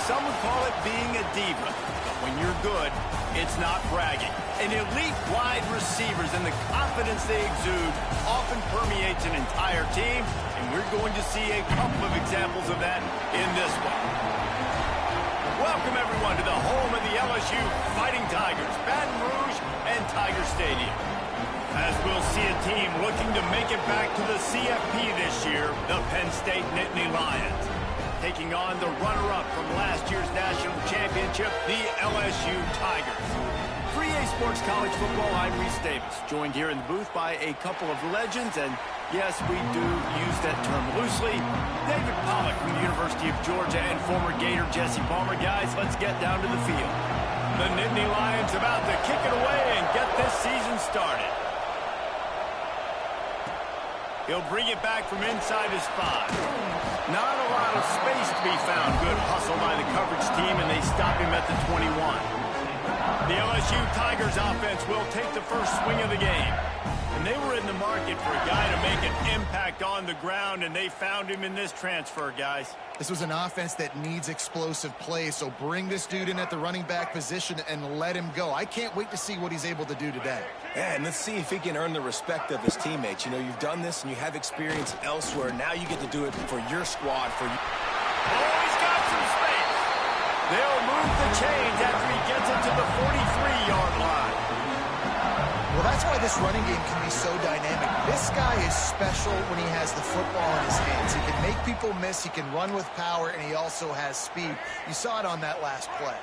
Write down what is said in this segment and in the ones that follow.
some would call it being a diva. But when you're good, it's not bragging. And elite wide receivers and the confidence they exude often permeates an entire team, and we're going to see a couple of examples of that in this one. Welcome, everyone, to the home of the LSU Fighting Tigers, Baton Rouge and Tiger Stadium. As we'll see a team looking to make it back to the CFB this year, the Penn State Nittany Lions, taking on the runner-up from last year's national championship, the LSU Tigers. 3A Sports College Football, I'm Reese Davis, joined here in the booth by a couple of legends, and yes, we do use that term loosely. David Pollack from the University of Georgia and former Gator Jesse Palmer. Guys, let's get down to the field. The Nittany Lions about to kick it away and get this season started. He'll bring it back from inside his 5. Not a lot of space to be found. Good hustle by the coverage team, and they stop him at the 21. The LSU Tigers offense will take the first swing of the game. And they were in the market for a guy to make an impact on the ground, and they found him in this transfer, guys. This was an offense that needs explosive play, so bring this dude in at the running back position and let him go. I can't wait to see what he's able to do today. Yeah, and let's see if he can earn the respect of his teammates. You know, you've done this and you have experience elsewhere. Now you get to do it for your squad. Oh, he's got some space. They'll move the chains after he gets it to the 43-yard line. Well, that's why this running game can be so dynamic. This guy is special when he has the football in his hands. He can make people miss, he can run with power, and he also has speed. You saw it on that last play.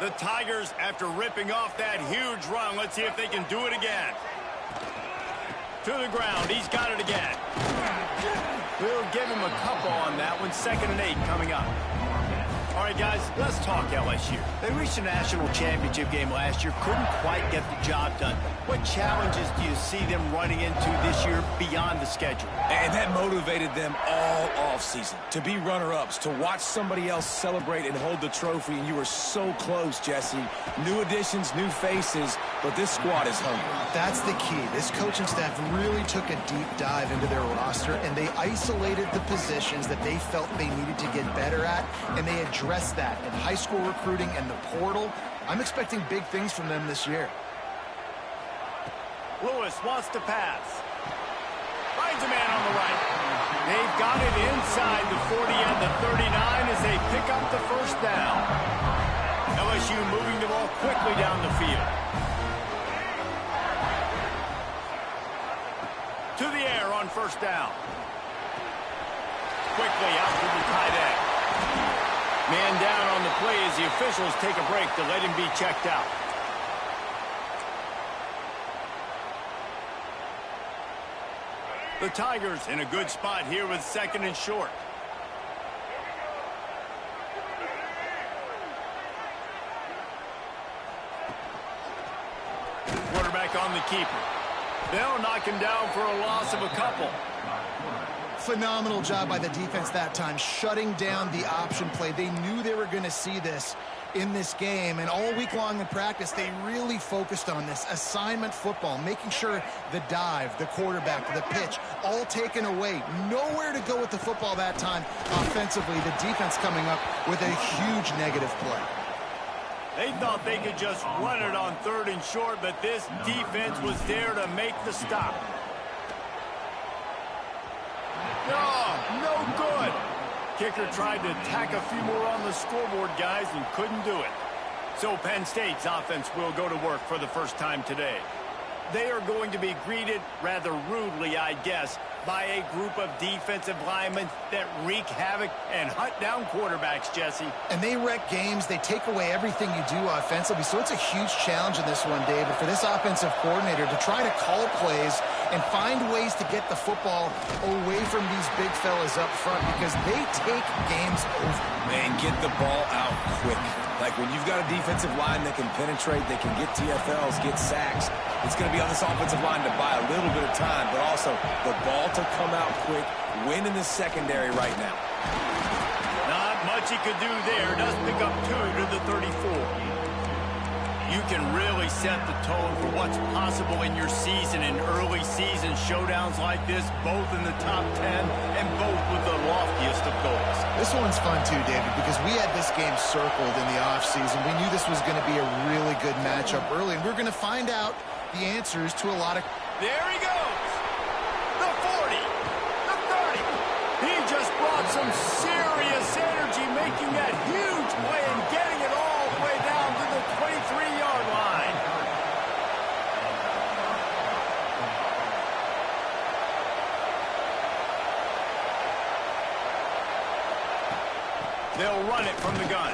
The Tigers, after ripping off that huge run, let's see if they can do it again. To the ground, he's got it again. We'll give him a couple on that one. 2nd and 8 coming up. All right, guys, let's talk LSU. They reached a national championship game last year, couldn't quite get the job done. What challenges do you see them running into this year beyond the schedule? And that motivated them all offseason to be runner-ups, to watch somebody else celebrate and hold the trophy, and you were so close, Jesse. New additions, new faces, but this squad is hungry. That's the key. This coaching staff really took a deep dive into their roster, and they isolated the positions that they felt they needed to get better at, and they addressed that in high school recruiting and the portal. I'm expecting big things from them this year. Lewis wants to pass. Finds a man on the right. They've got it inside the 40 and the 39 as they pick up the first down. LSU moving the ball quickly down the field. To the air on first down. Quickly out to the tight end. Man down on the play as the officials take a break to let him be checked out. The Tigers in a good spot here with 2nd and short. Quarterback on the keeper. They'll knock him down for a loss of a couple. Phenomenal job by the defense that time, shutting down the option play. They knew they were going to see this in this game, and all week long in practice, they really focused on this assignment football, making sure the dive, the quarterback, the pitch, all taken away. Nowhere to go with the football that time offensively. The defense coming up with a huge negative play. They thought they could just run it on 3rd and short, but this defense was there to make the stop. No good. Kicker tried to tack a few more on the scoreboard, guys, and couldn't do it. So Penn State's offense will go to work for the first time today. They are going to be greeted rather rudely, I guess, by a group of defensive linemen that wreak havoc and hunt down quarterbacks, Jesse. And they wreck games. They take away everything you do offensively. So it's a huge challenge in this one, David, for this offensive coordinator to try to call plays and find ways to get the football away from these big fellas up front, because they take games over. Man, get the ball out quick. Like when you've got a defensive line that can penetrate, they can get TFLs, get sacks, it's going to be on this offensive line to buy a little bit of time, but also the ball to come out quick, win in the secondary right now. Not much he could do there. Does pick up 2 to the 34. You can really set the tone for what's possible in your season in early season showdowns like this, both in the top 10 and both with the loftiest of goals. This This one's fun too, David, because we had this game circled in the offseason. We knew this was going to be a really good matchup early, and we're going to find out the answers to a lot of... There he goes. The 40. The 30. He just brought some serious energy, making that huge play and getting it all the way down to the 23-yard line. They'll run it from the gun.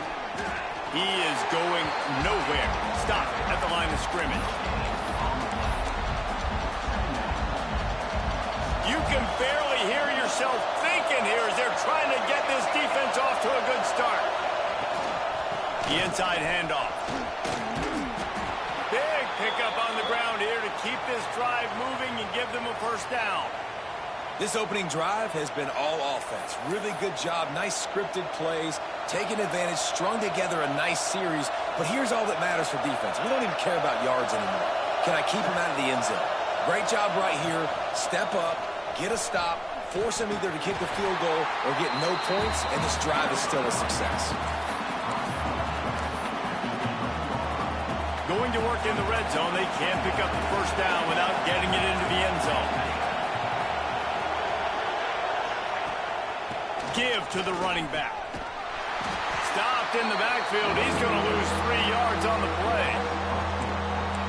He is going nowhere. Stop at the line of scrimmage. You can barely hear yourself thinking here as they're trying to get this defense off to a good start. The inside handoff. Big pickup on the ground here to keep this drive moving and give them a first down. This opening drive has been all offense. Really good job, nice scripted plays, taking advantage, strung together a nice series. But here's all that matters for defense. We don't even care about yards anymore. Can I keep them out of the end zone? Great job right here. Step up, get a stop, force them either to kick the field goal or get no points, and this drive is still a success. Going to work in the red zone, they can't pick up the first down without getting it into the end zone. Give to the running back. Stopped in the backfield. He's going to lose 3 yards on the play.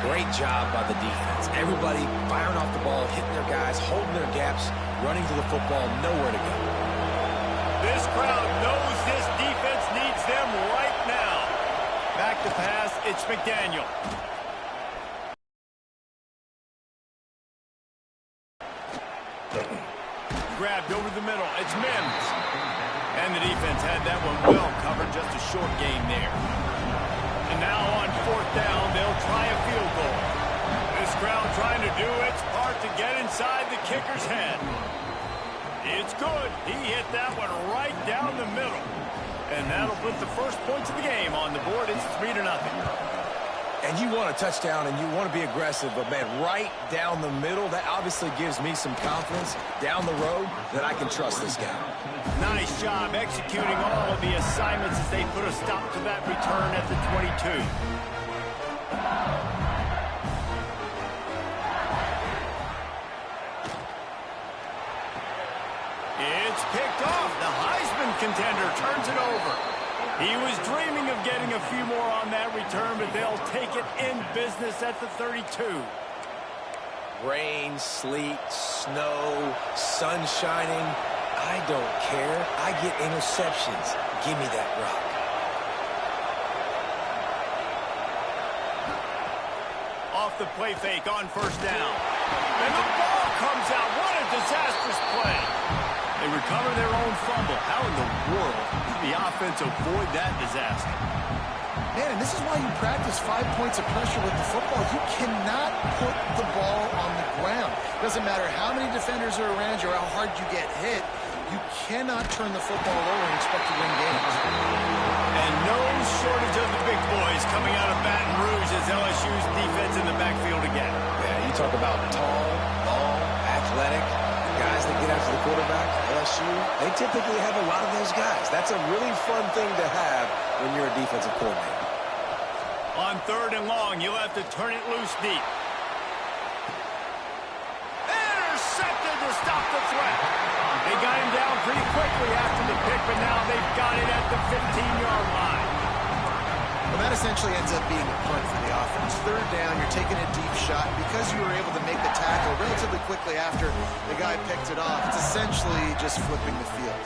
Great job by the defense. Everybody firing off the ball, hitting their guys, holding their gaps, running to the football, nowhere to go. This crowd knows this defense needs them right now. Back to pass, it's McDaniel. Grabbed over the middle. It's Mims. And the defense had that one well covered. Just a short gain there. And now on fourth down, they'll try a field goal. This crowd trying to do its part to get inside the kicker's head. It's good. He hit that one right down the middle. And that'll put the first points of the game on the board. It's 3-0. And you want a touchdown and you want to be aggressive, but, man, right down the middle, that obviously gives me some confidence down the road that I can trust this guy. Nice job executing all of the assignments as they put a stop to that return at the 22. It's picked off. The Heisman contender turns it over. He was dreaming of getting a few more on that return, but they'll take it in business at the 32. Rain, sleet, snow, sun shining. I don't care. I get interceptions. Give me that rock. Off the play fake on first down. And the ball comes out. What a disastrous play. They recover their own fumble. How in the world did the offense avoid that disaster? Man, and this is why you practice 5 points of pressure with the football. You cannot put the ball on the ground. Doesn't matter how many defenders are around you or how hard you get hit. You cannot turn the football over and expect to win games. And no shortage of the big boys coming out of Baton Rouge as LSU's defense in the backfield again. Yeah, you talk about tall, long, athletic, guys that get after the quarterback, LSU, they typically have a lot of those guys. That's a really fun thing to have when you're a defensive coordinator. On third and long, you'll have to turn it loose deep. Intercepted to stop the threat. They got him down pretty quickly after the pick, but now they've got it at the 15-yard line. Well, that essentially ends up being a punt for the offense. Third down, you're taking a deep shot. Because you were able to make the tackle relatively quickly after the guy picked it off, it's essentially just flipping the field.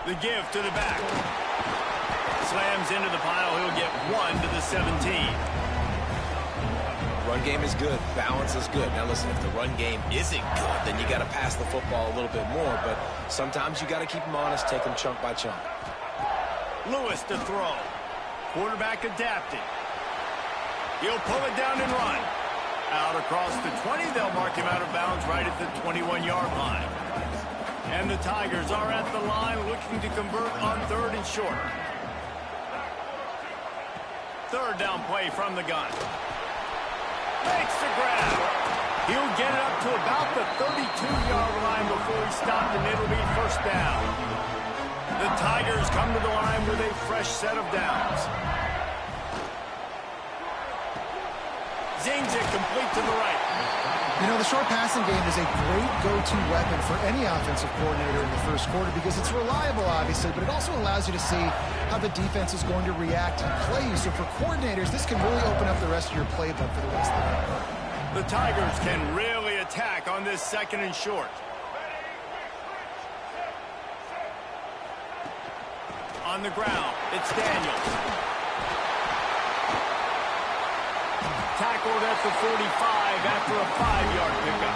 The give to the back. Slams into the pile. He'll get 1 to the 17. Run game is good. Balance is good. Now, listen, if the run game isn't good, then you got to pass the football a little bit more. But sometimes you got to keep them honest, take them chunk by chunk. Lewis to throw. Quarterback adapted. He'll pull it down and run. Out across the 20. They'll mark him out of bounds right at the 21-yard line. And the Tigers are at the line looking to convert on third and short. Third down play from the gun. Makes the grab. He'll get it up to about the 32-yard line first down. The Tigers come to the line with a fresh set of downs. Zings it complete to the right. You know, the short passing game is a great go-to weapon for any offensive coordinator in the first quarter because it's reliable, obviously, but it also allows you to see how the defense is going to react and play you. So for coordinators, this can really open up the rest of your playbook for the rest of the game. The Tigers can really attack on this second and short. On the ground, it's Daniels. Tackled at the 45 after a 5-yard pickup.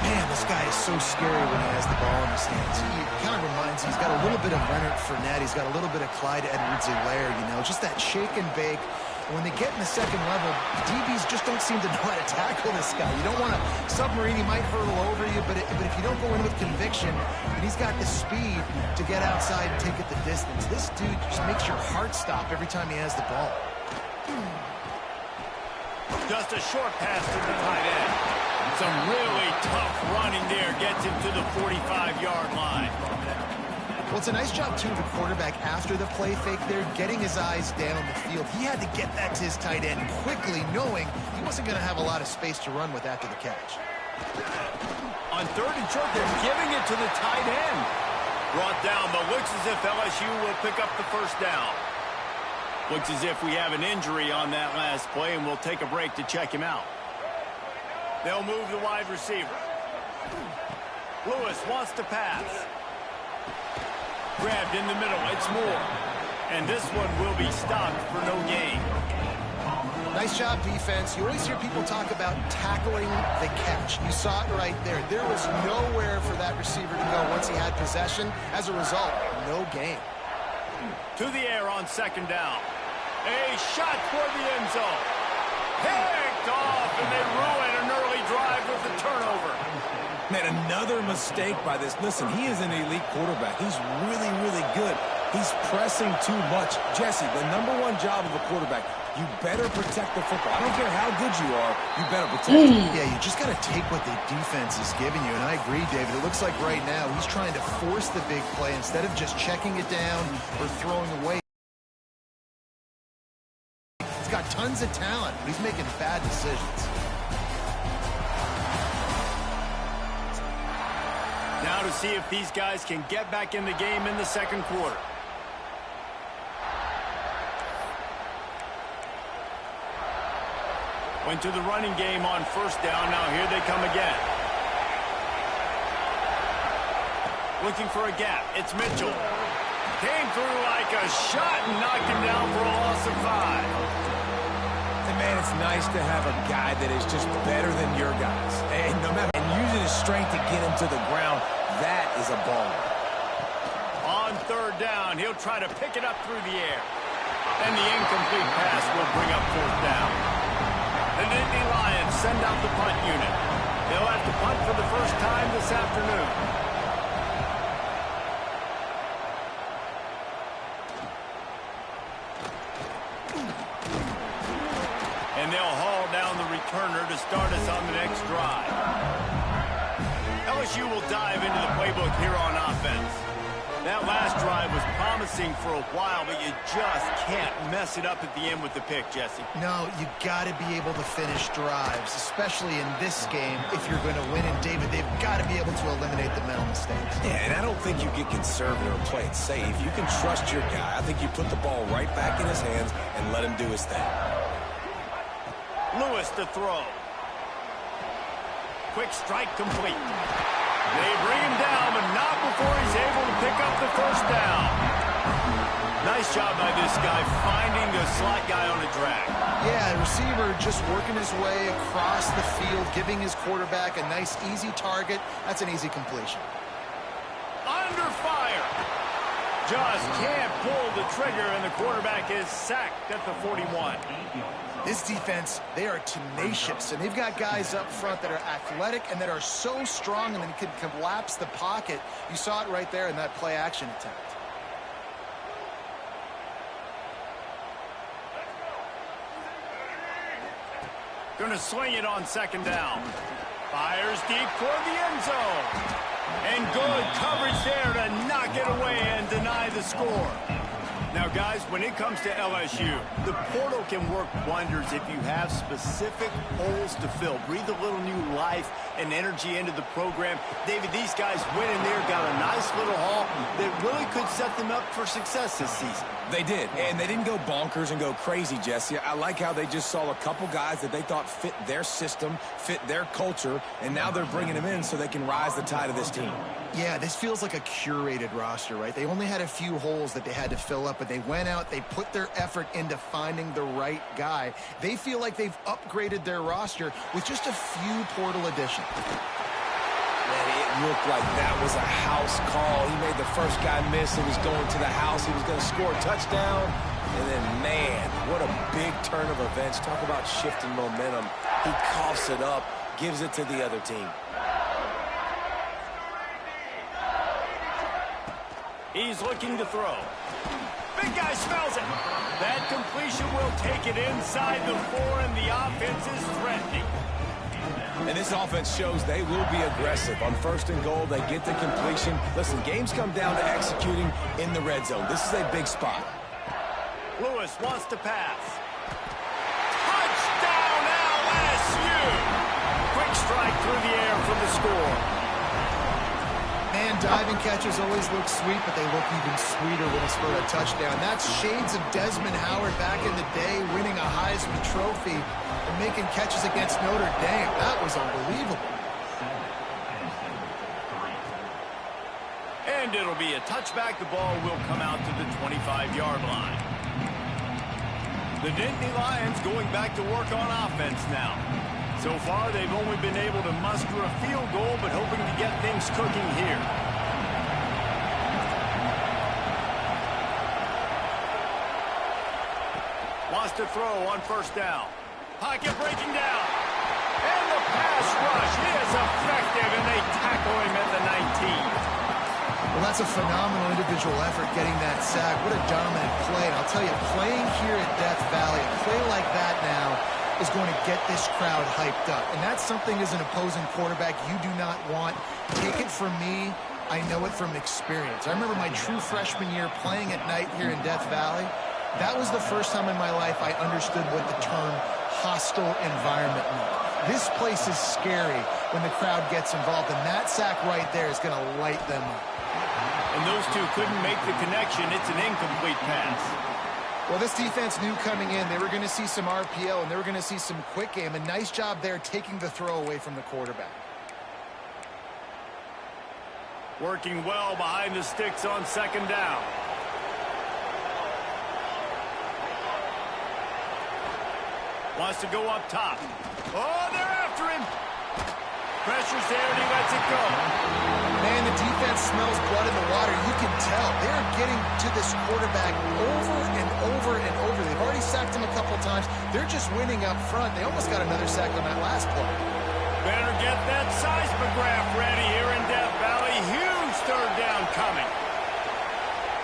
Man, this guy is so scary when he has the ball in his hands. He kind of reminds me, he's got a little bit of Leonard Fournette. He's got a little bit of Clyde Edwards-Helaire, you know, just that shake and bake. When they get in the second level, DBs just don't seem to know how to tackle this guy. You don't want to submarine. He might hurtle over you, but if you don't go in with conviction, and he's got the speed to get outside and take it the distance, this dude just makes your heart stop every time he has the ball. Just a short pass to the tight end. Some really tough running there gets him to the 45-yard line. Well, it's a nice job, too, of the quarterback after the play fake there, getting his eyes down the field. He had to get that to his tight end quickly, knowing he wasn't going to have a lot of space to run with after the catch. On third and short, they're giving it to the tight end. Brought down, but looks as if LSU will pick up the first down. Looks as if we have an injury on that last play, and we'll take a break to check him out. They'll move the wide receiver. Lewis wants to pass. Grabbed in the middle. It's Moore. And this one will be stopped for no gain. Nice job, defense. You always hear people talk about tackling the catch. You saw it right there. There was nowhere for that receiver to go once he had possession. As a result, no gain. To the air on second down. A shot toward the end zone. Picked off, and they ruin an early drive with the turnover. Man, another mistake by this. Listen, he is an elite quarterback. He's really, really good. He's pressing too much. Jesse, the #1 job of a quarterback, you better protect the football. I don't care how good you are, you better protect it. Yeah, you just got to take what the defense is giving you. And I agree, David. It looks like right now he's trying to force the big play instead of just checking it down or throwing away. He's got tons of talent, but he's making bad decisions. Now to see if these guys can get back in the game in the second quarter. Went to the running game on first down. Now here they come again. Looking for a gap. It's Mitchell. Came through like a shot and knocked him down for a loss of 5. And man, it's nice to have a guy that is just better than your guys. And no matter, and using his strength to get him to the ground, that is a baller. On third down, he'll try to pick it up through the air. And the incomplete pass will bring up fourth down. The Nittany Lions send out the punt unit. They'll have to punt for the first time this afternoon. And they'll haul down the returner to start us on the next drive. LSU will dive into the playbook here on offense. That last drive was promising for a while, but you just can't mess it up at the end with the pick, Jesse. No, you got to be able to finish drives, especially in this game if you're going to win. And, David, they've got to be able to eliminate the mental mistakes. Yeah, and I don't think you get conservative or play it safe. You can trust your guy. I think you put the ball right back in his hands and let him do his thing. Lewis to throw. Quick strike complete. They bring him down, but not before he's able to pick up the first down. Nice job by this guy finding the slot guy on a drag. Yeah, the receiver just working his way across the field, giving his quarterback a nice, easy target. That's an easy completion. Under fire. Just can't pull the trigger, and the quarterback is sacked at the 41. This defense, they are tenacious, and they've got guys up front that are athletic and that are so strong and then can collapse the pocket. You saw it right there in that play-action attempt. Going to swing it on second down. Fires deep toward the end zone. And good coverage there to knock it away and deny the score. Now, guys, when it comes to LSU, the portal can work wonders if you have specific holes to fill. Breathe a little new life and energy into the program. David, these guys went in there, got a nice little haul that really could set them up for success this season. They did, and they didn't go bonkers and go crazy, Jesse. I like how they just saw a couple guys that they thought fit their system, fit their culture, and now they're bringing them in so they can rise the tide of this team. Yeah, this feels like a curated roster, right? They only had a few holes that they had to fill up, but they went out, they put their effort into finding the right guy. They feel like they've upgraded their roster with just a few portal additions. Man, it looked like that was a house call. He made the first guy miss. It was going to the house. He was going to score a touchdown. And then, man, what a big turn of events. Talk about shifting momentum. He coughs it up, gives it to the other team. He's looking to throw. Big guy smells it. That completion will take it inside the 4, and the offense is threatening. And this offense shows they will be aggressive. On 1st and goal, they get the completion. Listen, games come down to executing in the red zone. This is a big spot. Lewis wants to pass. Touchdown, LSU! Quick strike through the air for the score. Man, diving catches always look sweet, but they look even sweeter when it's for a touchdown. That's shades of Desmond Howard back in the day, winning a Heisman Trophy and making catches against Notre Dame. That was unbelievable. And it'll be a touchback. The ball will come out to the 25-yard line. The Nittany Lions going back to work on offense now. So far, they've only been able to muster a field goal, but hoping to get things cooking here. Wants to throw on 1st down. Pocket breaking down. And the pass rush is effective, and they tackle him at the 19. Well, that's a phenomenal individual effort getting that sack. What a dominant play. And I'll tell you, playing here at Death Valley, a play like that now is going to get this crowd hyped up. And that's something as an opposing quarterback you do not want. Take it from me. I know it from experience. I remember my true freshman year playing at night here in Death Valley. That was the first time in my life I understood what the term hostile environment meant. This place is scary when the crowd gets involved, and that sack right there is going to light them up. And those two couldn't make the connection. It's an incomplete pass. Well, this defense knew coming in they were going to see some RPO and they were going to see some quick game. A nice job there taking the throw away from the quarterback. Working well behind the sticks on 2nd down. Wants to go up top. Oh, they're after him. Pressure's there and he lets it go. Man, the defense smells blood in the water. You can tell. They're getting to this quarterback over and over and over. They've already sacked him a couple times. They're just winning up front. They almost got another sack on that last play. Better get that seismograph ready here in Death Valley. Huge 3rd down coming.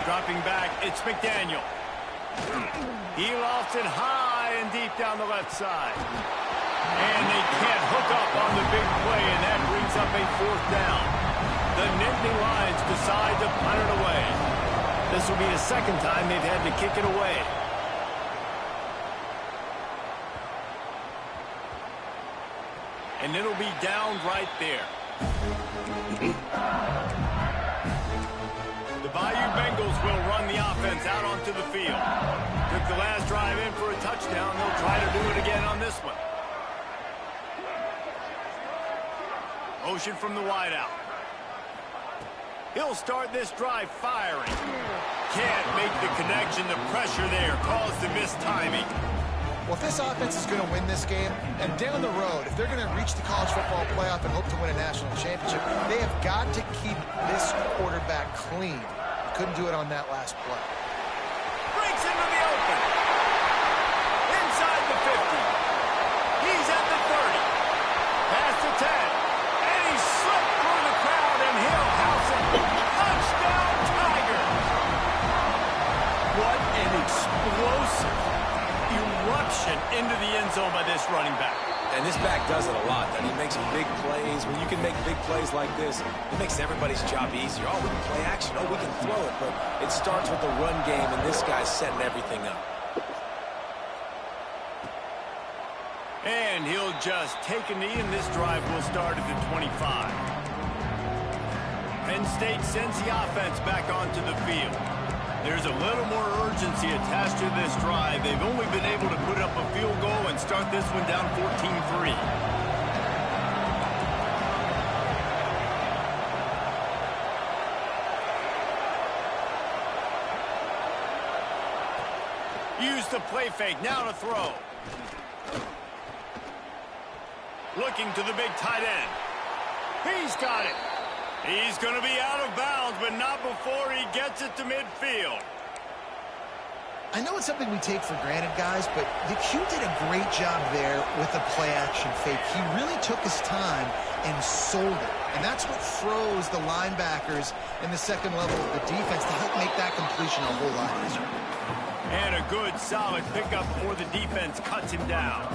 Dropping back, it's McDaniel. He lofts it high and deep down the left side. And they can't hook up on the big play, and that brings up a 4th down. The Nittany Lions decide to punt it away. This will be the 2nd time they've had to kick it away. And it'll be down right there. The Bayou Bengals will run the offense out onto the field. Took the last drive in for a touchdown. They'll try to do it again on this one. Motion from the wideout. He'll start this drive firing. Can't make the connection. The pressure there caused the missed timing. Well, if this offense is going to win this game, and down the road, if they're going to reach the college football playoff and hope to win a national championship, they have got to keep this quarterback clean. Couldn't do it on that last play. Breaks into the open. Inside the 50. He's at the 30. Past the 10. And he slipped through the crowd, and he'll house it. Touchdown, Tigers. What an explosive eruption into the end zone by this running back. And this back does it a lot. And he makes big plays. When you can make big plays like this, it makes everybody's job easier. Oh, we can play action. Oh, we can throw it. But it starts with the run game, and this guy's setting everything up. And he'll just take a knee, and this drive will start at the 25. Penn State sends the offense back onto the field. There's a little more urgency attached to this drive. They've only been able to put up a field goal and start this one down 14-3. Use the play fake, now to throw. Looking to the big tight end. He's got it. He's going to be out of bounds, but not before he gets it to midfield. I know it's something we take for granted, guys, but the Q did a great job there with the play-action fake. He really took his time and sold it. And that's what froze the linebackers in the second level of the defense to help make that completion a whole lot easier. And a good, solid pickup before the defense cuts him down.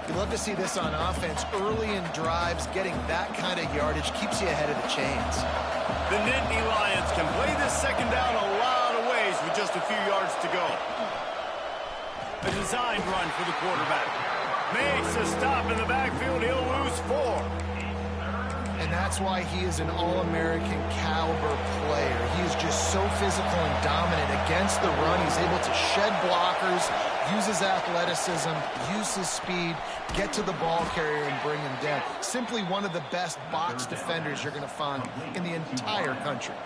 You love to see this on offense. Early in drives, getting that kind of yardage keeps you ahead of the chains. The Nittany Lions can play this second down a lot of ways with just a few yards to go. A designed run for the quarterback. Makes a stop in the backfield. He'll lose 4. And that's why he is an All-American caliber player. He is just so physical and dominant against the run. He's able to shed blockers, use his athleticism, use his speed, get to the ball carrier and bring him down. Simply one of the best box defenders you're going to find in the entire country.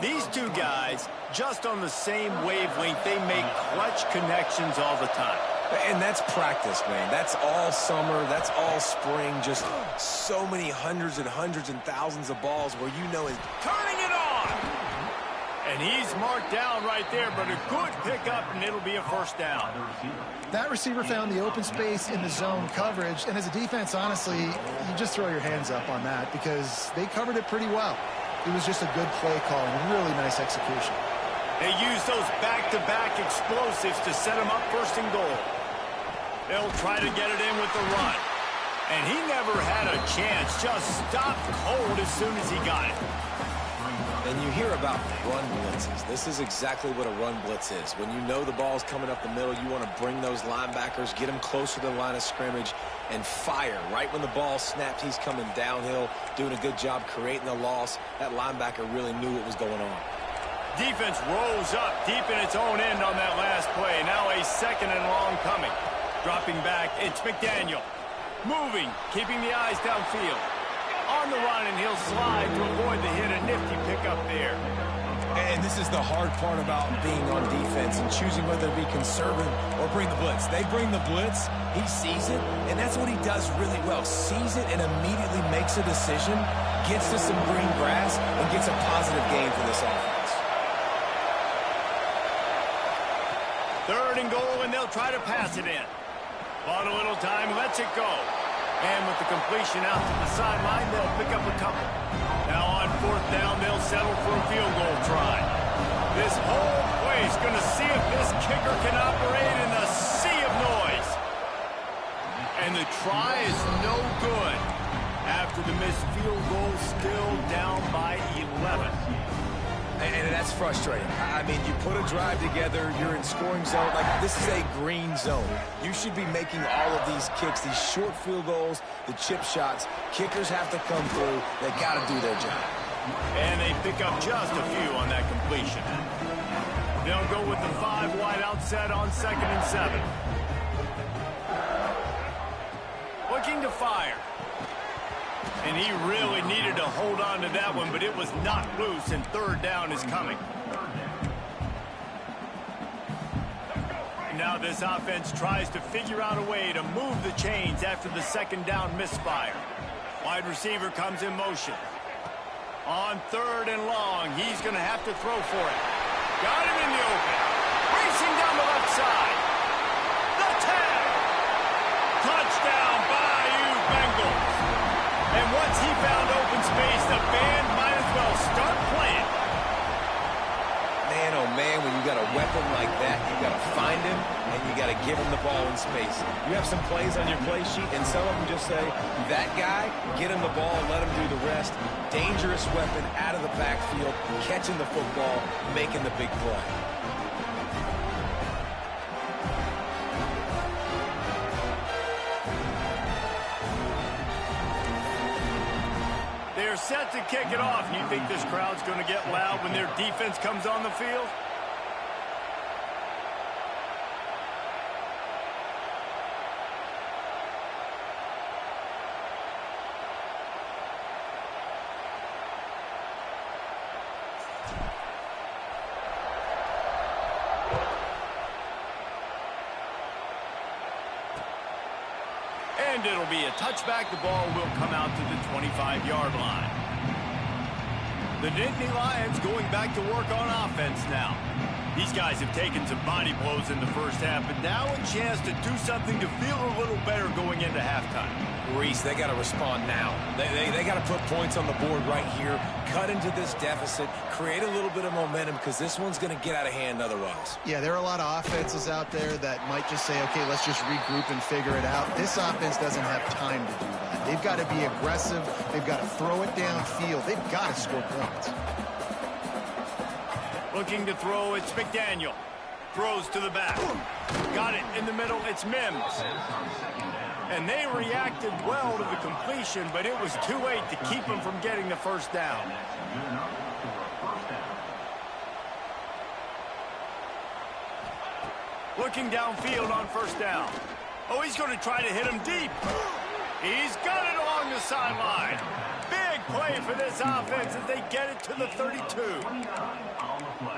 These two guys, just on the same wavelength, they make clutch connections all the time. And that's practice, man. That's all summer. That's all spring. Just so many hundreds and thousands of balls where you know he's turning it on. And he's marked down right there, but a good pickup, and it'll be a first down. That receiver found the open space in the zone coverage, and as a defense, honestly, you just throw your hands up on that because they covered it pretty well. It was just a good play call and really nice execution. They use those back-to-back explosives to set them up first and goal. They'll try to get it in with the run. And he never had a chance. Just stopped cold as soon as he got it. And you hear about run blitzes. This is exactly what a run blitz is. When you know the ball's coming up the middle, you want to bring those linebackers, get them closer to the line of scrimmage, and fire. Right when the ball snapped, he's coming downhill, doing a good job creating the loss. That linebacker really knew what was going on. Defense rose up deep in its own end on that last play. Now a second and long coming. Dropping back, it's McDaniel. Moving, keeping the eyes downfield. On the run, and he'll slide to avoid the hit. A nifty pickup there. And this is the hard part about being on defense and choosing whether to be conservative or bring the blitz. They bring the blitz, he sees it, and that's what he does really well. Sees it and immediately makes a decision, gets to some green grass, and gets a positive gain for this offense. Third and goal, and they'll try to pass it in. Bought a little time, lets it go. And with the completion out to the sideline, they'll pick up a couple. Now on fourth down, they'll settle for a field goal try. This whole place going to see if this kicker can operate in the sea of noise. And the try is no good. After the missed field goal, still down by 11. And that's frustrating. I mean, you put a drive together, you're in scoring zone. Like, this is a green zone. You should be making all of these kicks, these short field goals, the chip shots. Kickers have to come through. They got to do their job. And they pick up just a few on that completion. They'll go with the 5 wide outset on 2nd and 7. Looking to fire. And he really needed to hold on to that one, but it was knocked loose, and third down is coming. Now this offense tries to figure out a way to move the chains after the second down misfire. Wide receiver comes in motion. On 3rd and long, he's going to have to throw for it. Got him in the open. Racing down the left side. The tag. Touchdown, Bayou Bengals. And once he found open space, the band might as well start playing. Man, oh man, when you got a weapon like that, you got to find him, and you got to give him the ball in space. You have some plays on your play sheet, and some of them just say, that guy, get him the ball, let him do the rest. Dangerous weapon out of the backfield, catching the football, making the big play. They're set to kick it off. You think this crowd's going to get loud when their defense comes on the field? And it'll be a touchback. The ball will come out to the 25-yard line. The Nittany Lions going back to work on offense now. These guys have taken some body blows in the first half, but now a chance to do something to feel a little better going into halftime. Reese, they got to respond now. They got to put points on the board right here, cut into this deficit, create a little bit of momentum, because this one's going to get out of hand otherwise. Yeah, there are a lot of offenses out there that might just say, okay, let's just regroup and figure it out. This offense doesn't have time to do that. They've got to be aggressive. They've got to throw it downfield. They've got to score points. Looking to throw, it's McDaniel. Throws to the back. Got it in the middle, it's Mims. And they reacted well to the completion, but it was too late to keep them from getting the first down. Looking downfield on first down. Oh, he's going to try to hit him deep. He's got it along the sideline. Big play for this offense as they get it to the 32.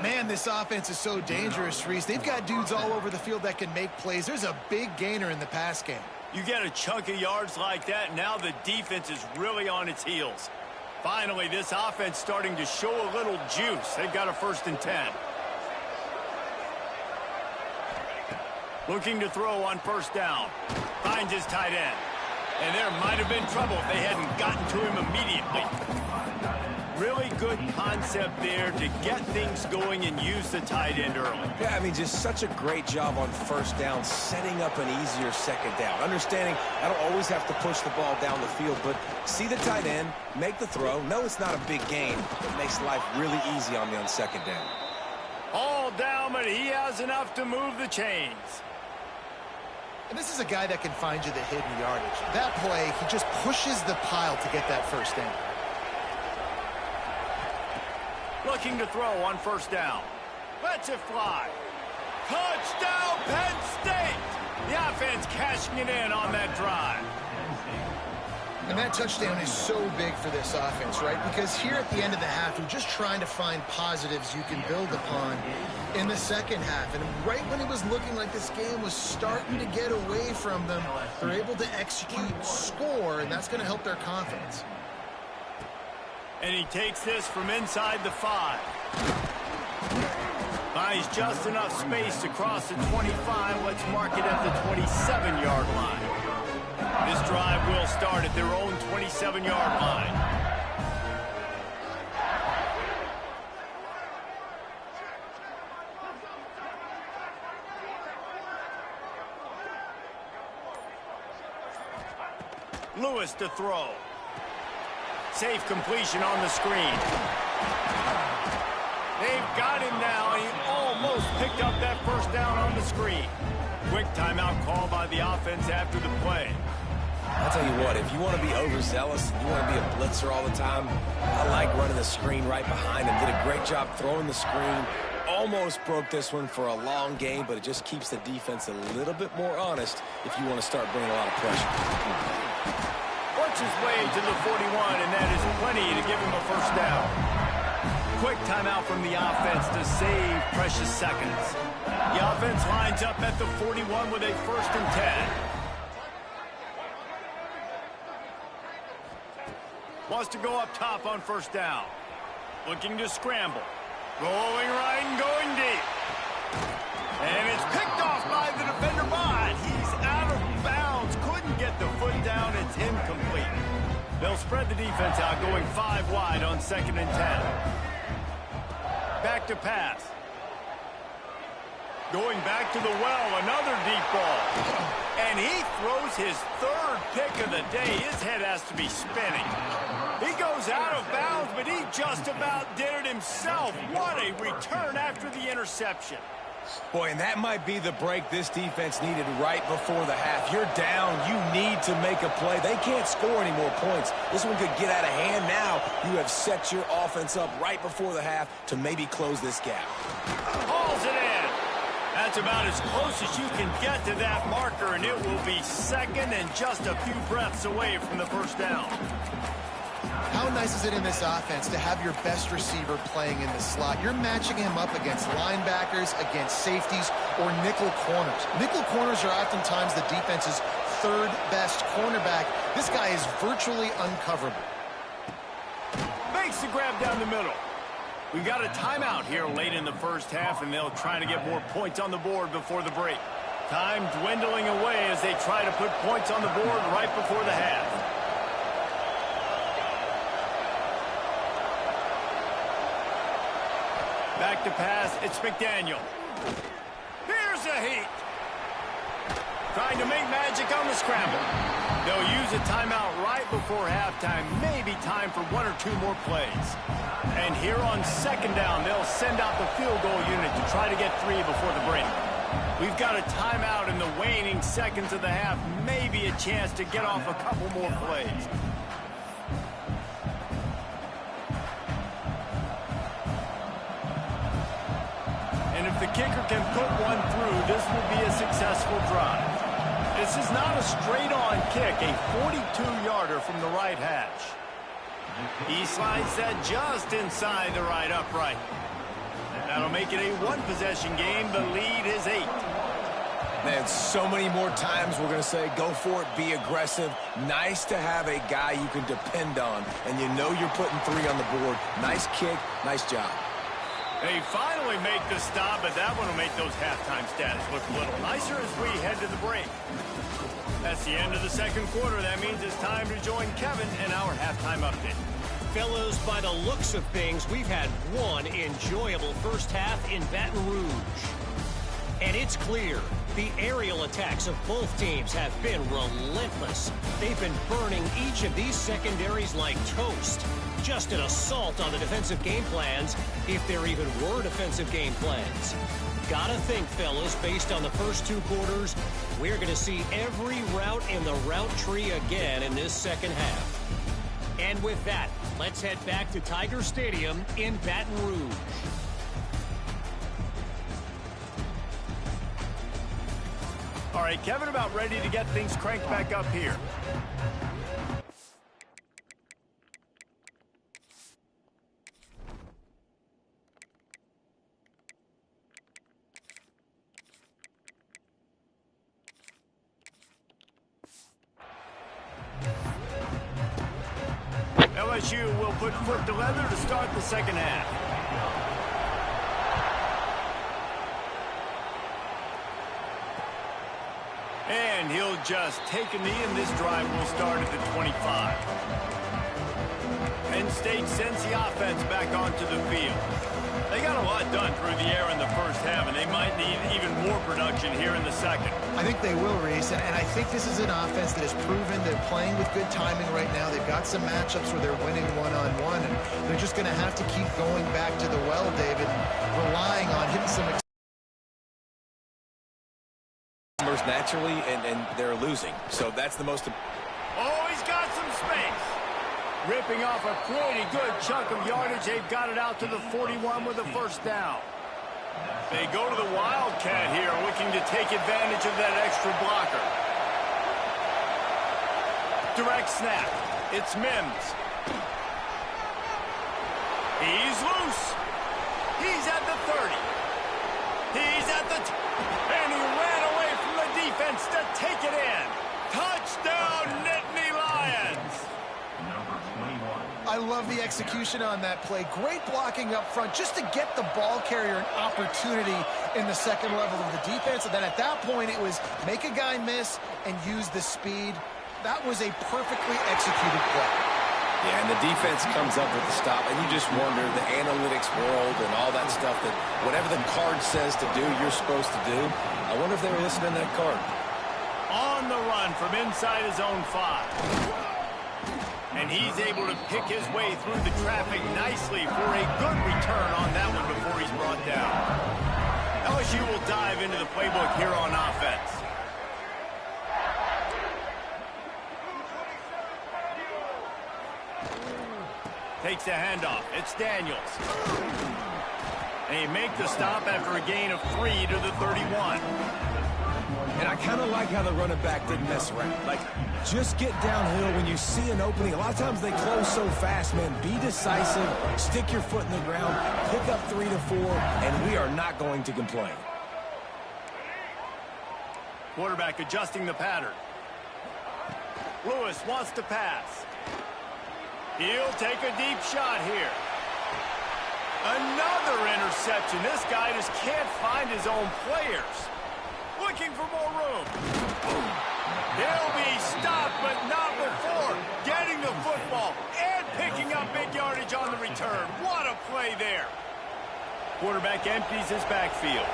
Man, this offense is so dangerous, Reese. They've got dudes all over the field that can make plays. There's a big gainer in the pass game. You get a chunk of yards like that, now the defense is really on its heels. Finally, this offense starting to show a little juice. They've got a 1st and 10. Looking to throw on first down. Finds his tight end. And there might have been trouble if they hadn't gotten to him immediately. Really good concept there to get things going and use the tight end early. Yeah, I mean, just such a great job on first down, setting up an easier second down. Understanding I don't always have to push the ball down the field, but see the tight end, make the throw. No, it's not a big gain. It makes life really easy on me on second down. All down, but he has enough to move the chains. And this is a guy that can find you the hidden yardage. That play, he just pushes the pile to get that first down. Looking to throw on first down. Lets it fly. Touchdown, Penn State! The offense cashing it in on that drive. And that touchdown is so big for this offense, right? Because here at the end of the half, you're just trying to find positives you can build upon in the second half. And right when it was looking like this game was starting to get away from them, they're able to execute, score, and that's going to help their confidence. And he takes this from inside the 5. Buys just enough space to cross the 25. Let's mark it at the 27-yard line. This drive will start at their own 27-yard line. Lewis to throw. Safe completion on the screen. They've got him now, and he almost picked up that first down on the screen. Quick timeout call by the offense after the play. I'll tell you what, if you want to be overzealous, you want to be a blitzer all the time, I like running the screen right behind him. Did a great job throwing the screen. Almost broke this one for a long game, but it just keeps the defense a little bit more honest if you want to start bringing a lot of pressure. Works his way to the 41, and that is plenty to give him a first down. Quick timeout from the offense to save precious seconds. The offense lines up at the 41 with a 1st and 10. Wants to go up top on first down. Looking to scramble. Rolling right and going deep. And it's picked off by the defender, but he's out of bounds. Couldn't get the foot down. It's incomplete. They'll spread the defense out, going 5 wide on 2nd and 10. Back to pass. Going back to the well, another deep ball. And he throws his third pick of the day. His head has to be spinning. He goes out of bounds, but he just about did it himself. What a return after the interception. Boy, and that might be the break this defense needed right before the half. You're down. You need to make a play. They can't score any more points. This one could get out of hand now. You have set your offense up right before the half to maybe close this gap. Hauls it in. That's about as close as you can get to that marker, and it will be second and just a few breaths away from the first down. How nice is it in this offense to have your best receiver playing in the slot? You're matching him up against linebackers, against safeties, or nickel corners. Nickel corners are oftentimes the defense's third best cornerback. This guy is virtually uncoverable. Makes the grab down the middle. We've got a timeout here late in the first half, and they'll try to get more points on the board before the break. Time dwindling away as they try to put points on the board right before the half. Back to pass, it's McDaniel. Here's a heat. Trying to make magic on the scramble. They'll use a timeout right before halftime. Maybe time for one or two more plays. And here on second down, they'll send out the field goal unit to try to get three before the break. We've got a timeout in the waning seconds of the half. Maybe a chance to get off a couple more plays. And if the kicker can put one through, this will be a successful drive. This is not a straight-on kick, a 42-yarder from the right hash. He slides that just inside the right upright. That'll make it a one-possession game. The lead is 8. Man, so many more times we're going to say, go for it, be aggressive. Nice to have a guy you can depend on, and you know you're putting 3 on the board. Nice kick, nice job. They finally make the stop, but that one will make those halftime stats look a little nicer as we head to the break. That's the end of the second quarter. That means it's time to join Kevin in our halftime update. Fellows, by the looks of things, we've had one enjoyable first half in Baton Rouge. And it's clear, the aerial attacks of both teams have been relentless. They've been burning each of these secondaries like toast. Just an assault on the defensive game plans, if there even were defensive game plans. Gotta think, fellas, based on the first 2 quarters, we're going to see every route in the route tree again in this second half. And with that, let's head back to Tiger Stadium in Baton Rouge. All right, Kevin, about ready to get things cranked back up here. LSU will put foot to leather to start the second half. And he'll just take a knee, and this drive will start at the 25. Penn State sends the offense back onto the field. They got a lot done through the air in the first half, and they might need even more production here in the second. I think they will, Reese, and I think this is an offense that has proven they're playing with good timing right now. They've got some matchups where they're winning one-on-one, and they're just going to have to keep going back to the well, David, and relying on hitting some Numbers naturally, and they're losing. So that's the most... Oh, he's got some space. Ripping off a pretty good chunk of yardage. They've got it out to the 41 with a first down. They go to the Wildcat here, looking to take advantage of that extra blocker. Direct snap. It's Mims. He's loose. He's at the 30. He's at the... and he ran away from the defense to take it in. Touchdown, Nittany Lions. I love the execution on that play. Great blocking up front just to get the ball carrier an opportunity in the second level of the defense. And then at that point, it was make a guy miss and use the speed. That was a perfectly executed play. Yeah, and the defense comes up with the stop, and you just wonder, the analytics world and all that stuff, that whatever the card says to do, you're supposed to do. I wonder if they were listening to that card. On the run from inside his own 5. And he's able to pick his way through the traffic nicely for a good return on that one before he's brought down. LSU will dive into the playbook here on offense. Takes the handoff. It's Daniels. They make the stop after a gain of 3 to the 31. And I kind of like how the running back didn't mess around. Like, just get downhill when you see an opening. A lot of times they close so fast, man. Be decisive, stick your foot in the ground, pick up 3 to 4, and we are not going to complain. Quarterback adjusting the pattern. Lewis wants to pass. He'll take a deep shot here. Another interception. This guy just can't find his own players. Looking for more room. He'll be stopped, but not before getting the football and picking up big yardage on the return. What a play there. Quarterback empties his backfield.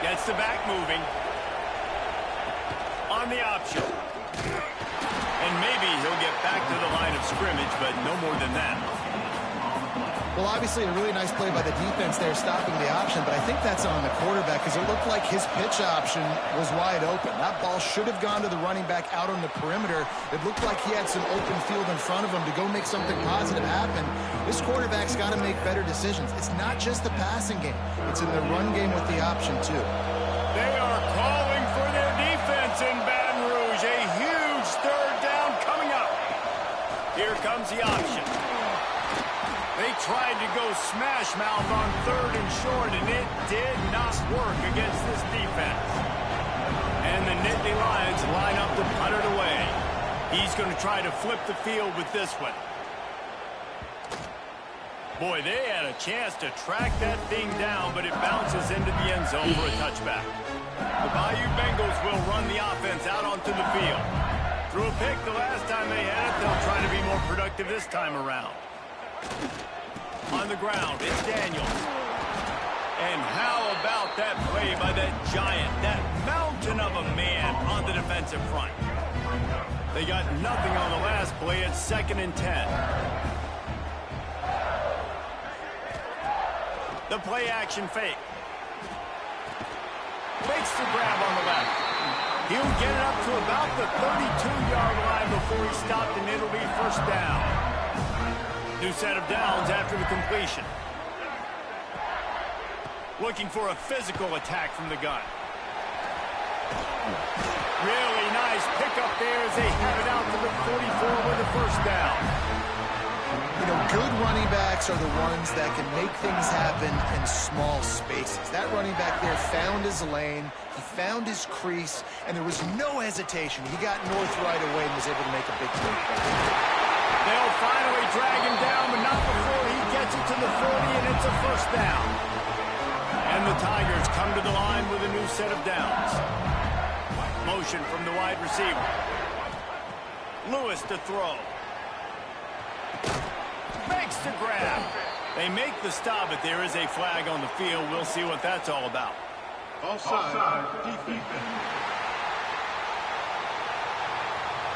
Gets the back moving. On the option. And maybe he'll get back to the line of scrimmage, but no more than that. Well, obviously a really nice play by the defense there stopping the option, but I think that's on the quarterback because it looked like his pitch option was wide open. That ball should have gone to the running back out on the perimeter. It looked like he had some open field in front of him to go make something positive happen. This quarterback's got to make better decisions. It's not just the passing game. It's in the run game with the option, too. They are calling for their defense in Baton Rouge. A huge third down coming up. Here comes the option. They tried to go smash mouth on 3rd and short, and it did not work against this defense. And the Nittany Lions line up to punt it away. He's going to try to flip the field with this one. Boy, they had a chance to track that thing down, but it bounces into the end zone for a touchback. The Bayou Bengals will run the offense out onto the field. Threw a pick the last time they had it. They'll try to be more productive this time around. On the ground, it's Daniels. And how about that play by that giant, that mountain of a man on the defensive front? They got nothing on the last play. It's 2nd and 10. The play action fake. Makes the grab on the left. He'll get it up to about the 32-yard line before he's stopped, and it'll be 1st down. New set of downs after the completion. Looking for a physical attack from the gun. Really nice pickup there as they have it out to the 44 with a 1st down. You know, good running backs are the ones that can make things happen in small spaces. That running back there found his lane, he found his crease, and there was no hesitation. He got north right away and was able to make a big play. They'll finally drag him down, but not before he gets it to the 40, and it's a 1st down. And the Tigers come to the line with a new set of downs. Motion from the wide receiver. Lewis to throw. Makes the grab. They make the stop, but there is a flag on the field. We'll see what that's all about. Offside. Defense.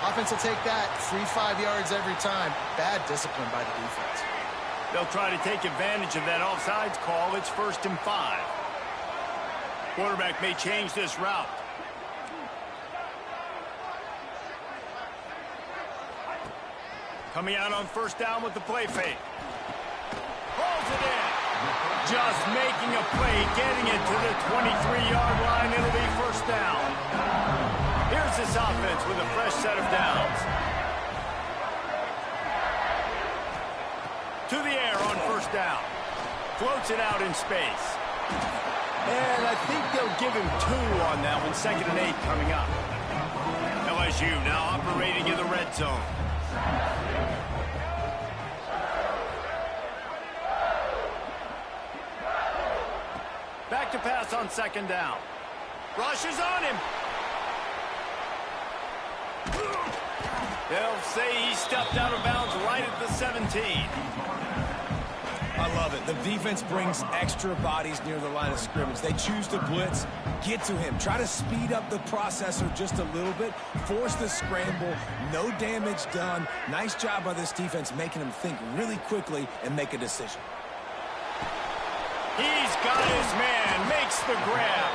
Offense will take that. 3-5 yards every time. Bad discipline by the defense. They'll try to take advantage of that offsides call. It's 1st and 5. Quarterback may change this route. Coming out on 1st down with the play fake. Pulls it in. Just making a play, getting it to the 23-yard line. It'll be 1st down. Here's this offense with a fresh set of downs. To the air on 1st down. Floats it out in space. And I think they'll give him 2 on that one. 2nd and 8 coming up. LSU now operating in the red zone. Back to pass on 2nd down. Rushes on him. They'll say he stepped out of bounds right at the 17. I love it. The defense brings extra bodies near the line of scrimmage. They choose to blitz, get to him, try to speed up the processor just a little bit, force the scramble, no damage done. Nice job by this defense making him think really quickly and make a decision. He's got his man, makes the grab,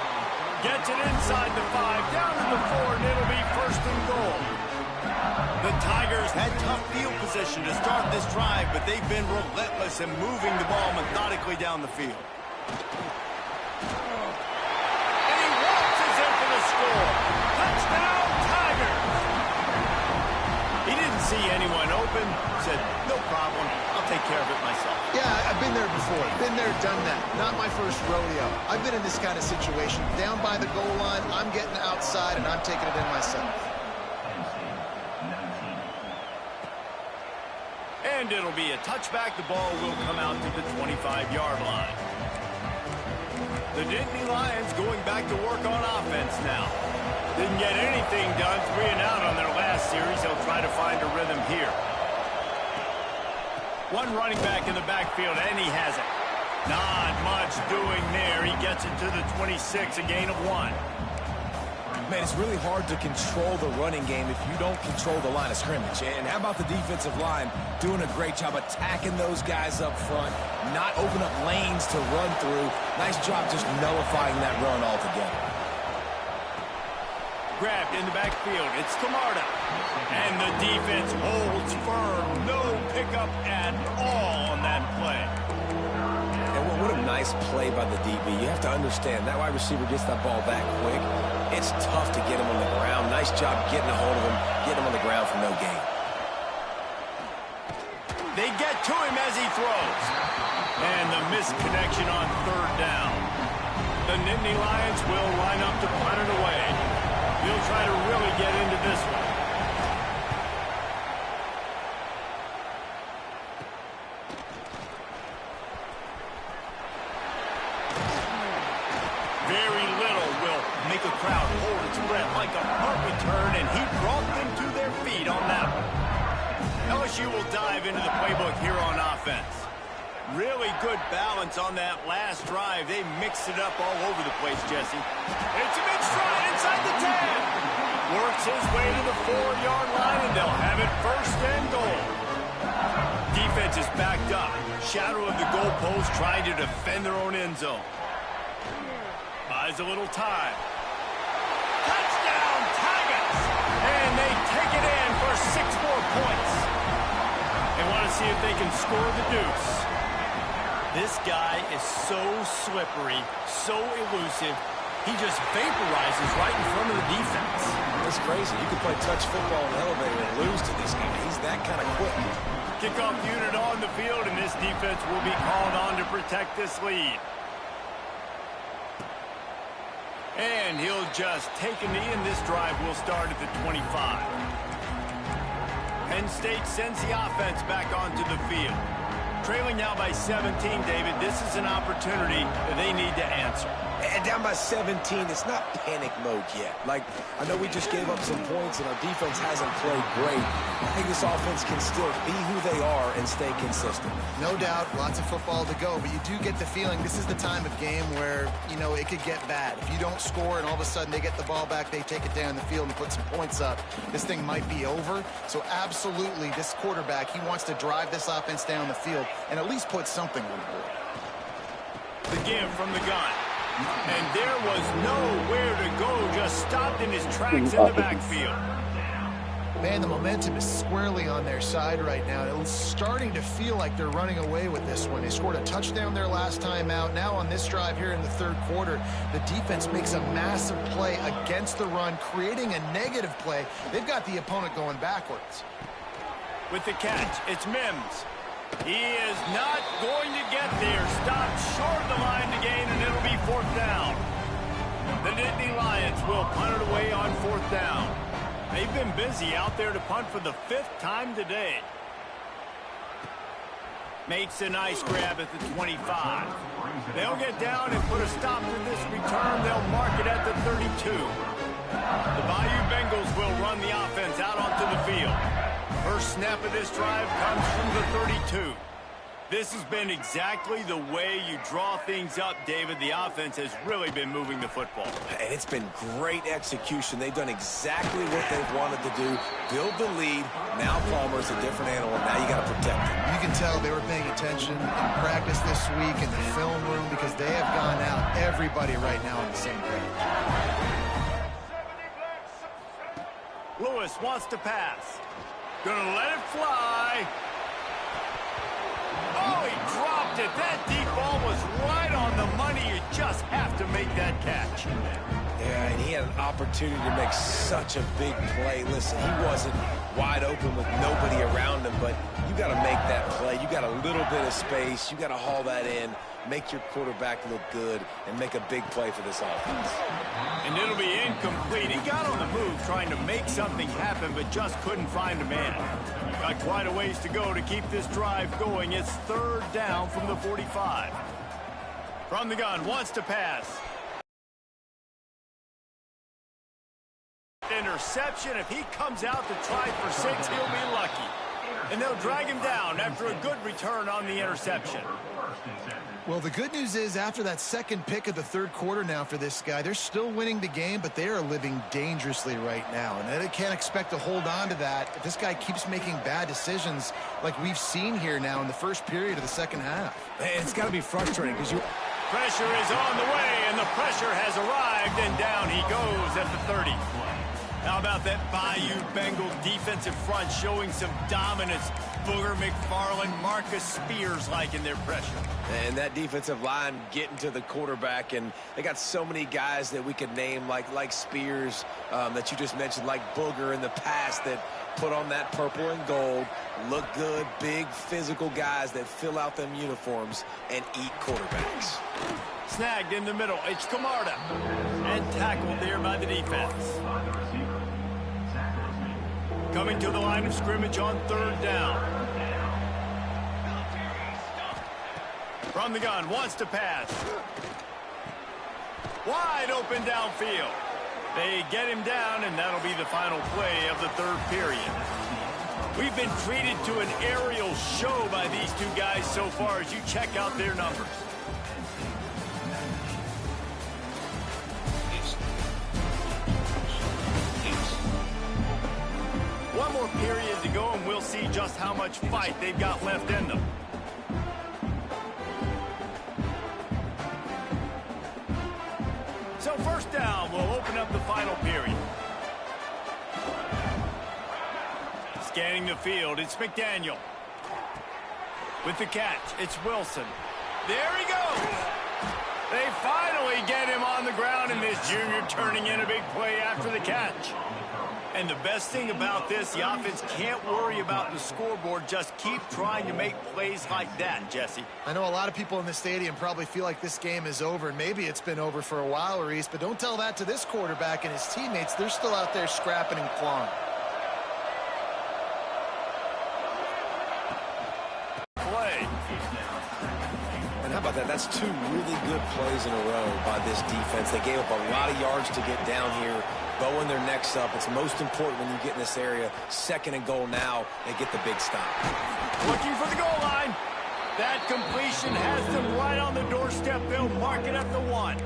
gets it inside the 5, down to the 4, and it'll be first and goal. The Tigers had tough field position to start this drive, but they've been relentless in moving the ball methodically down the field. And he waltzes in for the score. Touchdown, Tigers! He didn't see anyone open, said, no problem, I'll take care of it myself. Yeah, I've been there before. Been there, done that. Not my first rodeo. I've been in this kind of situation. Down by the goal line, I'm getting outside, and I'm taking it in myself. And it'll be a touchback. The ball will come out to the 25-yard line. The Nittany Lions going back to work on offense now. Didn't get anything done, 3 and out on their last series. They'll try to find a rhythm here. One running back in the backfield, and he has it. Not much doing there. He gets it to the 26, a gain of 1. Man, it's really hard to control the running game if you don't control the line of scrimmage. And how about the defensive line doing a great job attacking those guys up front, not open up lanes to run through. Nice job just nullifying that run altogether. Grabbed in the backfield. It's Camarda. And the defense holds firm. No pickup at all on that play. And what a nice play by the DB. You have to understand, that wide receiver gets that ball that quick. It's tough to get him on the ground. Nice job getting a hold of him, getting him on the ground for no gain. They get to him as he throws. And the missed connection on 3rd down. The Nittany Lions will line up to punt it away. He'll try to really get into this one. Very little will make a crowd hold its breath like a punt return, and he brought them to their feet on that one. LSU will dive into the playbook here on offense. Really good balance on that last drive. They mixed it up all over the place, Jesse. It's a big stride inside the 10. Works his way to the 4-yard line, and they'll have it first and goal. Defense is backed up. Shadow of the goalpost trying to defend their own end zone. Buys a little time. Touchdown, Tigers! And they take it in for 6 more points. They want to see if they can score the deuce. This guy is so slippery, so elusive. He just vaporizes right in front of the defense. It's crazy. You can play touch football in the elevator and lose to this guy. He's that kind of quick. Kickoff unit on the field, and this defense will be called on to protect this lead. And he'll just take a knee, and this drive will start at the 25. Penn State sends the offense back onto the field. Trailing now by 17, David. This is an opportunity that they need to answer. And down by 17, it's not panic mode yet. Like, I know we just gave up some points and our defense hasn't played great. I think this offense can still be who they are and stay consistent. No doubt, lots of football to go, but you do get the feeling this is the time of game where, you know, it could get bad. If you don't score and all of a sudden they get the ball back, they take it down the field and put some points up, this thing might be over. So absolutely, this quarterback, he wants to drive this offense down the field and at least put something on the board. The give from the gun. And there was nowhere to go, just stopped in his tracks in the backfield. Man, the momentum is squarely on their side right now. It's starting to feel like they're running away with this one. They scored a touchdown their last time out. Now on this drive here in the 3rd quarter, the defense makes a massive play against the run, creating a negative play. They've got the opponent going backwards. With the catch, it's Mims. He is not going to get there. Stopped short of the line to gain, and it'll be 4th down. The Nittany Lions will punt it away on 4th down. They've been busy out there to punt for the 5th time today. Makes a nice grab at the 25. They'll get down and put a stop to this return. They'll mark it at the 32. The Bayou Bengals will run the offense out onto the field. First snap of this drive comes from the 32. This has been exactly the way you draw things up, David. The offense has really been moving the football. And it's been great execution. They've done exactly what they've wanted to do. Build the lead. Now Palmer's a different animal. Now you got to protect him. You can tell they were paying attention in practice this week in the film room because they have gone out, everybody right now on the same page. Lewis wants to pass. Gonna let it fly. Oh, he dropped it. That deep ball was right on the money. You just have to make that catch. Yeah, and he had an opportunity to make such a big play. Listen, he wasn't wide open with nobody around him, but you got to make that play. You got a little bit of space. You got to haul that in, make your quarterback look good, and make a big play for this offense. And it'll be incomplete. He got on the move trying to make something happen, but just couldn't find a man. Got quite a ways to go to keep this drive going. It's third down from the 45. From the gun, wants to pass. Interception. If he comes out to try for 6, he'll be lucky. And they'll drag him down after a good return on the interception. Well, the good news is after that second pick of the third quarter now for this guy, they're still winning the game, but they are living dangerously right now. And they can't expect to hold on to that if this guy keeps making bad decisions like we've seen here now in the first period of the second half. And it's got to be frustrating because you... Pressure is on the way, and the pressure has arrived, and down he goes at the 30. How about that Bayou Bengal defensive front showing some dominance? Booger McFarland, Marcus Spears-like in their pressure. And that defensive line getting to the quarterback, and they got so many guys that we could name like Spears that you just mentioned, like Booger in the past that put on that purple and gold, look good, big physical guys that fill out them uniforms and eat quarterbacks. Snagged in the middle. It's Camarda. And tackled there by the defense. Coming to the line of scrimmage on third down. From the gun, wants to pass. Wide open downfield. They get him down, and that'll be the final play of the third period. We've been treated to an aerial show by these two guys so far as you check out their numbers. One more period to go, and we'll see just how much fight they've got left in them. So first down, we'll open up the final period. Scanning the field, it's McDaniel. With the catch, it's Wilson. There he goes. They finally get him on the ground, and this junior turning in a big play after the catch. And the best thing about this, the offense can't worry about the scoreboard. Just keep trying to make plays like that, Jesse. I know a lot of people in the stadium probably feel like this game is over, and maybe it's been over for a while, Reese, but don't tell that to this quarterback and his teammates. They're still out there scrapping and clawing. Play. And how about that? That's two really good plays in a row by this defense. They gave up a lot of yards to get down here. Bowing their necks up. It's most important when you get in this area. Second and goal now, and get the big stop. Looking for the goal line. That completion has them right on the doorstep. They'll mark it at the 1.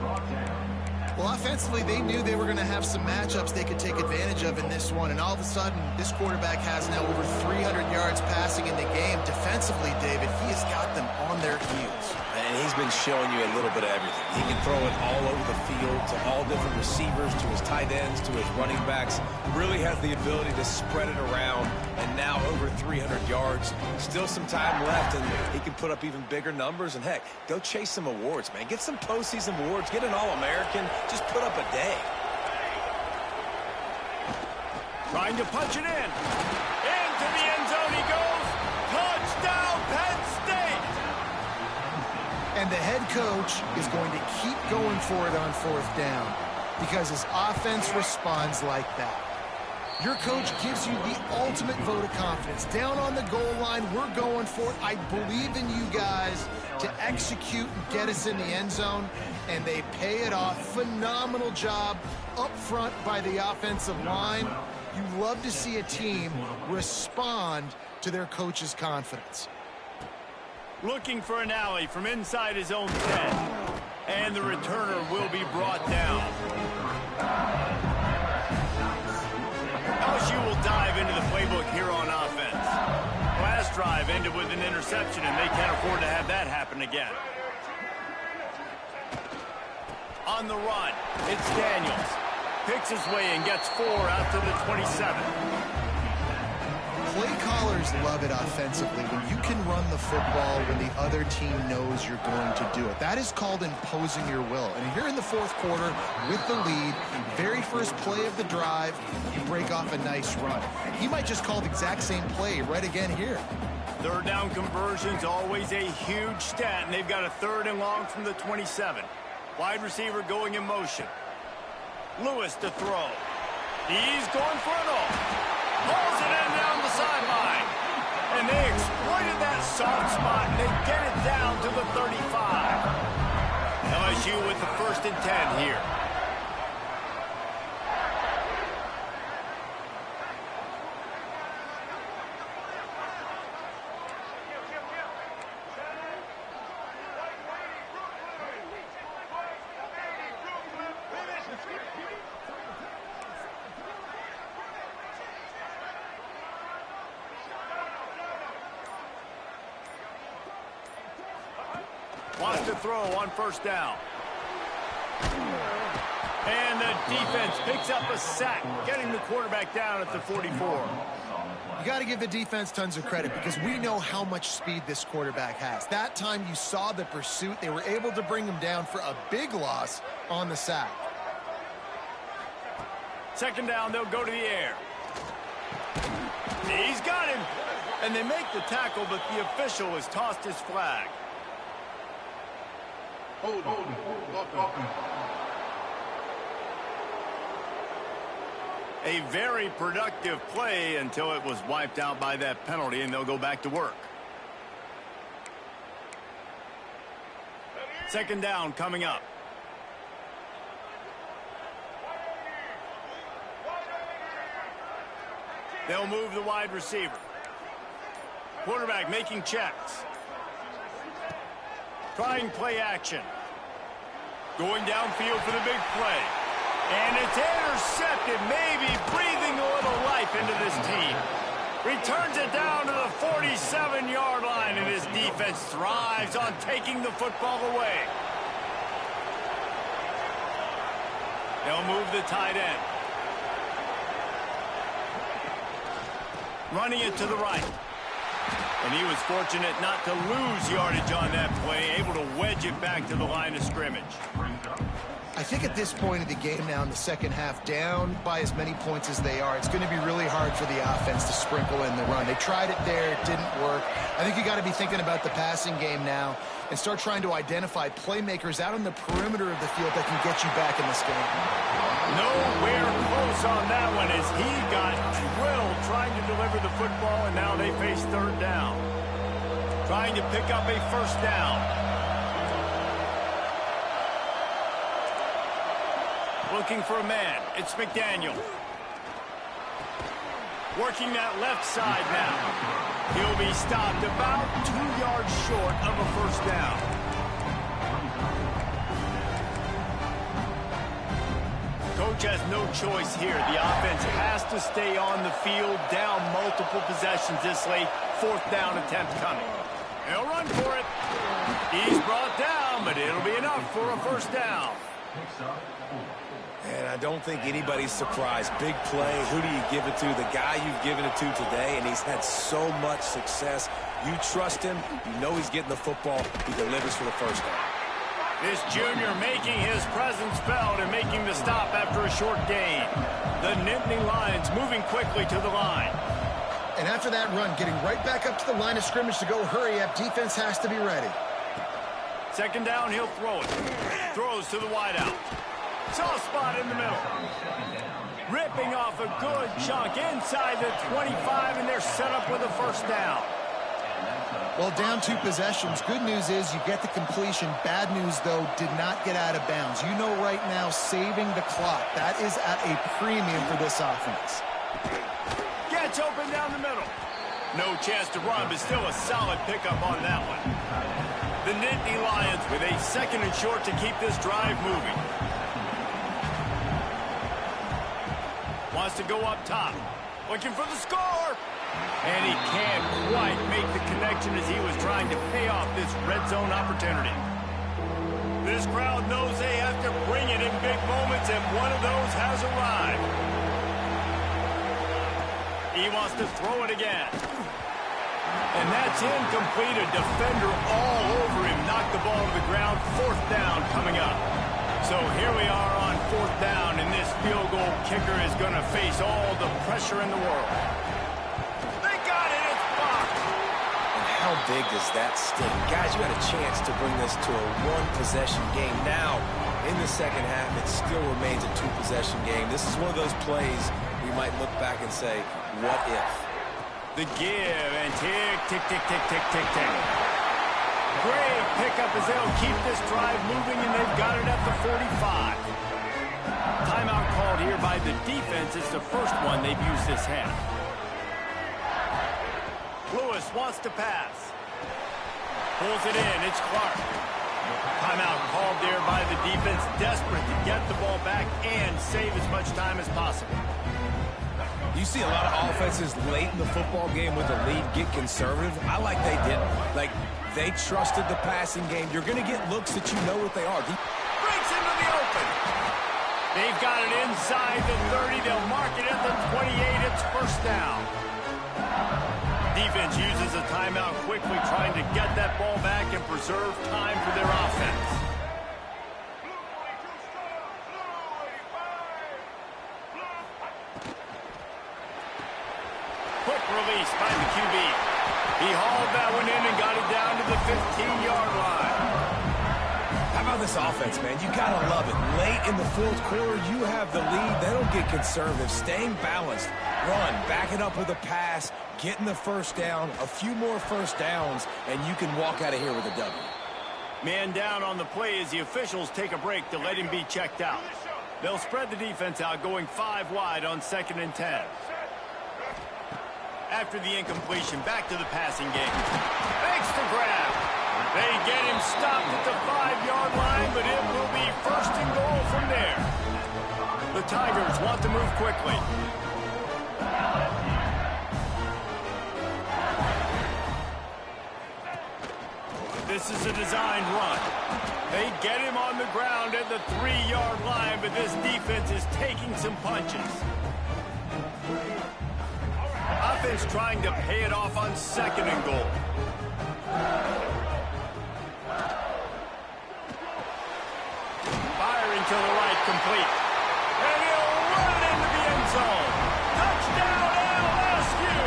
Well, offensively, they knew they were going to have some matchups they could take advantage of in this one, and all of a sudden, this quarterback has now over 300 yards passing in the game. Defensively, David, he has got them on their heels. And he's been showing you a little bit of everything. He can throw it all over the field to all different receivers, to his tight ends, to his running backs. Really has the ability to spread it around, and now over 300 yards. Still some time left, and he can put up even bigger numbers. And, heck, go chase some awards, man. Get some postseason awards. Get an All-American. Just put up a day. Trying to punch it in. Into the end zone he goes. Touchdown, Penn State. And the head coach is going to keep going for it on fourth down because his offense responds like that. Your coach gives you the ultimate vote of confidence. Down on the goal line, we're going for it. I believe in you guys to execute and get us in the end zone, and they pay it off. Phenomenal job up front by the offensive line. You love to see a team respond to their coach's confidence. Looking for an alley from inside his own 10. And the returner will be brought down. LSU will dive into the playbook here on offense. Last drive ended with an interception, and they can't afford to have that happen again. On the run, it's Daniels. Picks his way and gets 4 out to the 27. Play callers love it offensively when you can run the football when the other team knows you're going to do it. That is called imposing your will. And here in the fourth quarter with the lead, very first play of the drive, you break off a nice run. He might just call the exact same play right again here. Third down conversion's always a huge stat, and they've got a 3rd and long from the 27. Wide receiver going in motion. Lewis to throw. He's going for it all. Pulls it in down the sideline. And they exploited that soft spot, and they get it down to the 35. LSU with the 1st and 10 here. Wants to throw on 1st down. And the defense picks up a sack, getting the quarterback down at the 44. You got to give the defense tons of credit because we know how much speed this quarterback has. That time you saw the pursuit. They were able to bring him down for a big loss on the sack. 2nd down, they'll go to the air. He's got him. And they make the tackle, but the official has tossed his flag. A very productive play until it was wiped out by that penalty, and they'll go back to work. 2nd down coming up. They'll move the wide receiver. Quarterback making checks. Trying play action. Going downfield for the big play. And it's intercepted, maybe breathing a little life into this team. Returns it down to the 47-yard line, and his defense thrives on taking the football away. They'll move the tight end. Running it to the right. And he was fortunate not to lose yardage on that play, able to wedge it back to the line of scrimmage. I think at this point of the game now in the second half, down by as many points as they are, it's going to be really hard for the offense to sprinkle in the run. They tried it there, it didn't work. I think you got to be thinking about the passing game now and start trying to identify playmakers out on the perimeter of the field that can get you back in this game. Nowhere close on that one as he got drilled trying to deliver the football, and now they face 3rd down. Trying to pick up a 1st down. Looking for a man. It's McDaniel. Working that left side now. He'll be stopped about 2 yards short of a 1st down. Coach has no choice here. The offense has to stay on the field, down multiple possessions this late. 4th down attempt coming. He'll run for it. He's brought down, but it'll be enough for a 1st down. And I don't think anybody's surprised. Big play. Who do you give it to? The guy you've given it to today, and he's had so much success. You trust him. You know he's getting the football. He delivers for the 1st down. This junior making his presence felt and making the stop after a short gain. The Nittany Lions moving quickly to the line. And after that run, getting right back up to the line of scrimmage to go hurry up, defense has to be ready. 2nd down, he'll throw it. Throws to the wideout. Soft spot in the middle. Ripping off a good chunk inside the 25, and they're set up with a first down. Well, down 2 possessions. Good news is you get the completion. Bad news, though, did not get out of bounds. You know right now, saving the clock, that is at a premium for this offense. Gets open down the middle. No chance to run, but still a solid pickup on that one. The Nittany Lions with a 2nd and short to keep this drive moving. Wants to go up top. Looking for the score. And he can't quite make the connection as he was trying to pay off this red zone opportunity. This crowd knows they have to bring it in big moments, and one of those has arrived. He wants to throw it again. And that's incomplete. A defender all over him. Knocked the ball to the ground. 4th down coming up. So here we are on 4th down, and this field goal kicker is going to face all the pressure in the world. They got it. It's blocked. And how big does that sting? Guys, you had a chance to bring this to a 1-possession game. Now, in the second half, it still remains a 2-possession game. This is one of those plays we might look back and say, what if? The give, and tick, tick, tick, tick, tick, tick, tick. Great pickup as they'll keep this drive moving, and they've got it at the 45. Timeout called here by the defense. It's the first one they've used this half. Lewis wants to pass. Pulls it in. It's Clark. Timeout called there by the defense, desperate to get the ball back and save as much time as possible. You see a lot of offenses late in the football game with the lead get conservative. I like they didn't. Like, they trusted the passing game. You're going to get looks that you know what they are. Breaks into the open. They've got it inside the 30. They'll mark it at the 28. It's first down. Defense uses a timeout quickly, trying to get that ball back and preserve time for their offense. Quick release by the QB. He hauled that one in and got it down to the 15-yard line. How about this offense, man? You got to love it. Late in the 4th quarter, you have the lead. They don't get conservative. Staying balanced. Run, back it up with a pass, getting the first down, a few more first downs, and you can walk out of here with a W. Man down on the play as the officials take a break to let him be checked out. They'll spread the defense out, going 5 wide on 2nd and 10. After the incompletion, back to the passing game. Makes the grab. They get him stopped at the 5-yard line, but it will be 1st and goal from there. The Tigers want to move quickly. This is a designed run. They get him on the ground at the 3-yard line, but this defense is taking some punches. Offense trying to pay it off on 2nd and goal. Firing to the right, complete. And he'll run it into the end zone. Touchdown, LSU!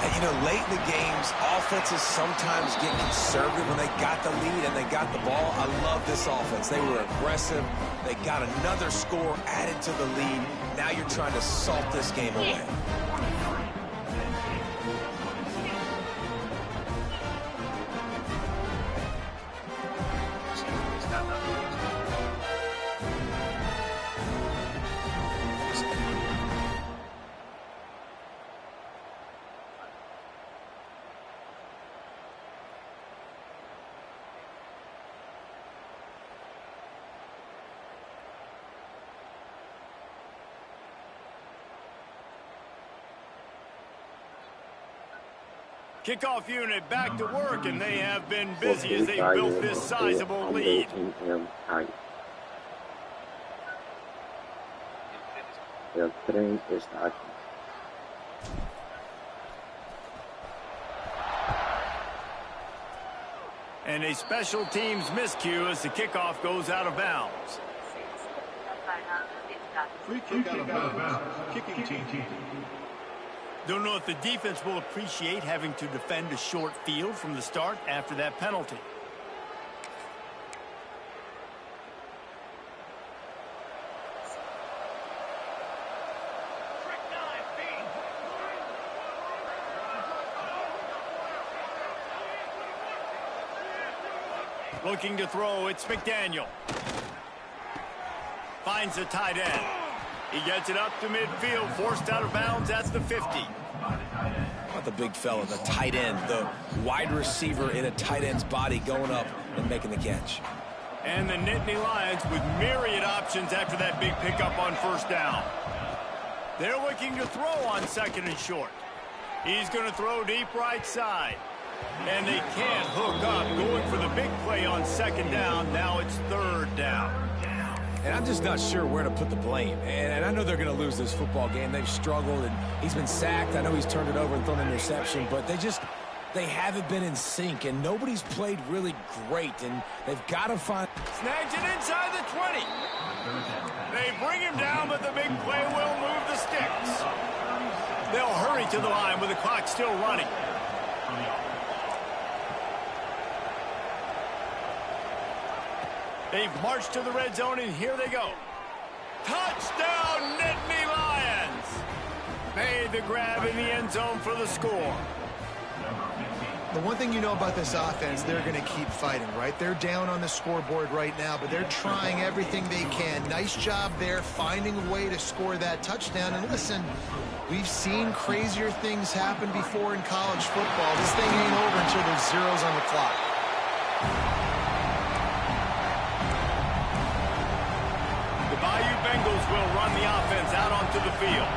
And, you know, late in the games, offenses sometimes get conservative when they got the lead and they got the ball. I love this offense. They were aggressive. They got another score added to the lead. Now you're trying to salt this game away. Kickoff unit back to work, and they have been busy as they built this sizable lead. El tren está aquí. And a special teams miscue as the kickoff goes out of bounds. Free kick out of bounds. Kicking team. Don't know if the defense will appreciate having to defend a short field from the start after that penalty. Looking to throw, it's McDaniel. Finds the tight end. He gets it up to midfield, forced out of bounds at the 50. Not the big fella, the tight end, the wide receiver in a tight end's body going up and making the catch. And the Nittany Lions with myriad options after that big pickup on first down. They're looking to throw on second and short. He's going to throw deep right side. And they can't hook up, going for the big play on second down. Now it's third down. And I'm just not sure where to put the blame. And I know they're going to lose this football game. They've struggled, and he's been sacked. I know he's turned it over and thrown an interception, but they haven't been in sync, and nobody's played really great, and they've got to find... Snags it inside the 20. They bring him down, but the big play will move the sticks. They'll hurry to the line with the clock still running. They've marched to the red zone, and here they go. Touchdown, Nittany Lions! Made the grab in the end zone for the score. The one thing you know about this offense, they're going to keep fighting, right? They're down on the scoreboard right now, but they're trying everything they can. Nice job there, finding a way to score that touchdown. And listen, we've seen crazier things happen before in college football. This thing ain't over until there's zeros on the clock. The Bayou Bengals will run the offense out onto the field.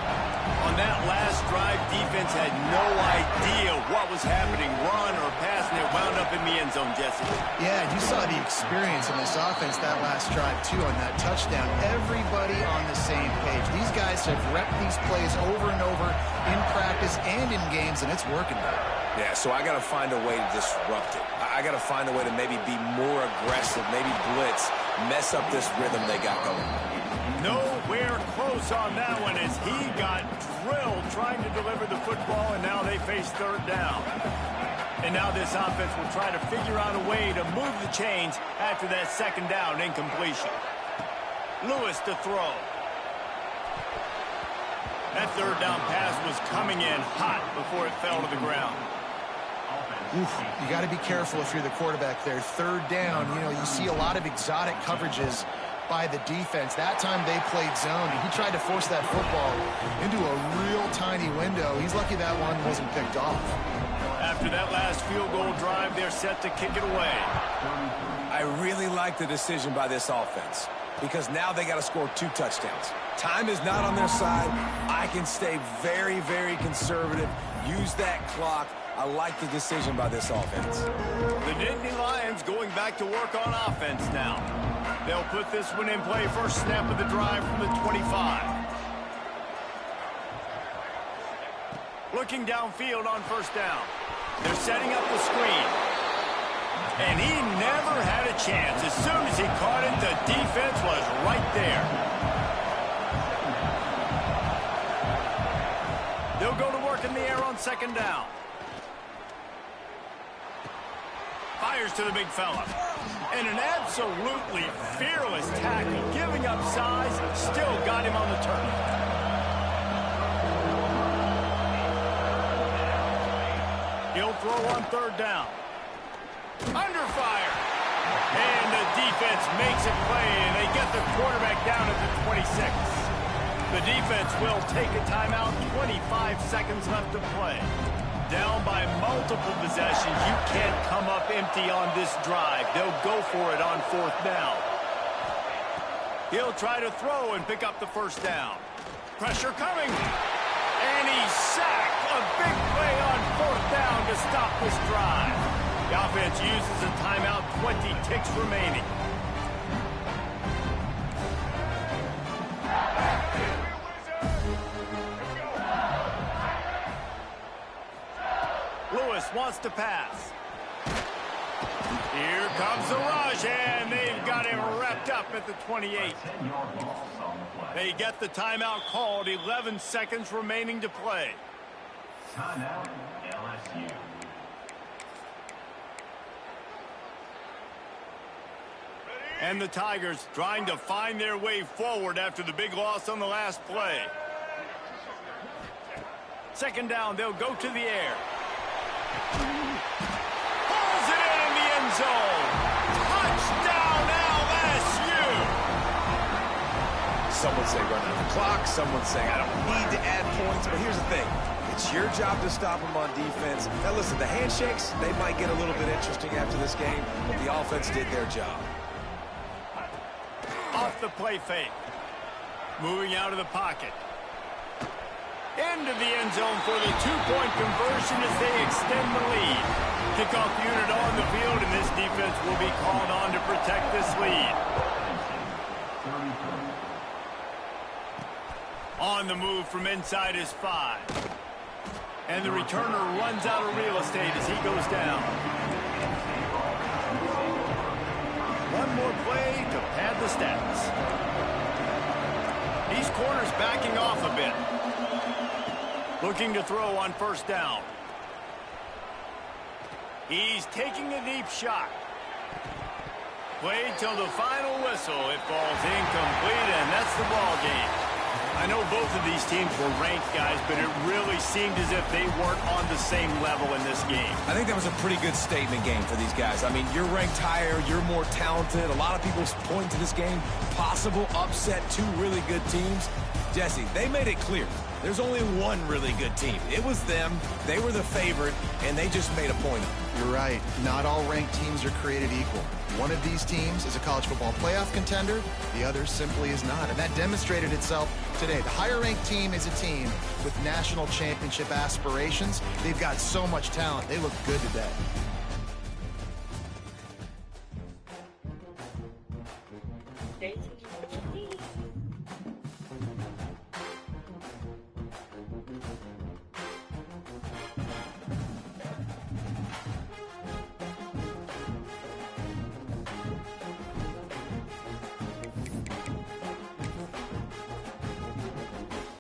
On that last drive, defense had no idea what was happening, run or pass, and it wound up in the end zone, Jesse. Yeah, you saw the experience in this offense that last drive, too, on that touchdown. Everybody on the same page. These guys have repped these plays over and over in practice and in games, and it's working. Yeah, so I got to find a way to disrupt it. I got to find a way to maybe be more aggressive, maybe blitz, mess up this rhythm they got going. Nowhere close on that one as he got drilled trying to deliver the football, and now they face third down. And now this offense will try to figure out a way to move the chains after that second down incompletion. Lewis to throw. That third down pass was coming in hot before it fell to the ground. Oof, you got to be careful if you're the quarterback there. Third down, you know, you see a lot of exotic coverages by the defense. That time they played zone, and he tried to force that football into a real tiny window. He's lucky that one wasn't picked off. After that last field goal drive, they're set to kick it away. I really like the decision by this offense because now they got to score 2 touchdowns. Time is not on their side. I can stay very, very conservative, use that clock. I like the decision by this offense. The Nittany Lions going back to work on offense now. They'll put this one in play. First snap of the drive from the 25. Looking downfield on first down. They're setting up the screen. And he never had a chance. As soon as he caught it, the defense was right there. They'll go to work in the air on second down. Fires to the big fella. And an absolutely fearless tackle. Giving up size, still got him on the turn. He'll throw on third down. Under fire. And the defense makes a play, and they get the quarterback down at the 26. The defense will take a timeout. 25 seconds left to play. Down by multiple possessions. You can't come up empty on this drive. They'll go for it on fourth down. He'll try to throw and pick up the first down. Pressure coming. And he's sacked. A big play on fourth down to stop this drive. The offense uses a timeout. 20 ticks remaining. Lewis wants to pass. Here comes the rush, and they've got him wrapped up at the 28. They get the timeout called. 11 seconds remaining to play. Timeout, LSU. And the Tigers trying to find their way forward after the big loss on the last play. Second down, they'll go to the air. Pulls it in the end zone. Some would say run out the clock. Some would say I don't need to add points. But here's the thing. It's your job to stop them on defense. Now, listen, the handshakes, they might get a little bit interesting after this game, but the offense did their job. Off the play fake. Moving out of the pocket. Into the end zone for the two-point conversion as they extend the lead. Kickoff unit on the field, and this defense will be called on to protect this lead. On the move from inside his 5. And the returner runs out of real estate as he goes down. One more play to pad the stats. These corners backing off a bit. Looking to throw on first down. He's taking a deep shot. Played till the final whistle. It falls incomplete, and that's the ball game. I know both of these teams were ranked, guys, but it really seemed as if they weren't on the same level in this game. I think that was a pretty good statement game for these guys. I mean, you're ranked higher, you're more talented. A lot of people point to this game, possible upset, two really good teams. Jesse, they made it clear. There's only one really good team. It was them. They were the favorite, and they just made a point of it. You're right. Not all ranked teams are created equal. One of these teams is a college football playoff contender. The other simply is not, and that demonstrated itself today. The higher-ranked team is a team with national championship aspirations. They've got so much talent. They look good today.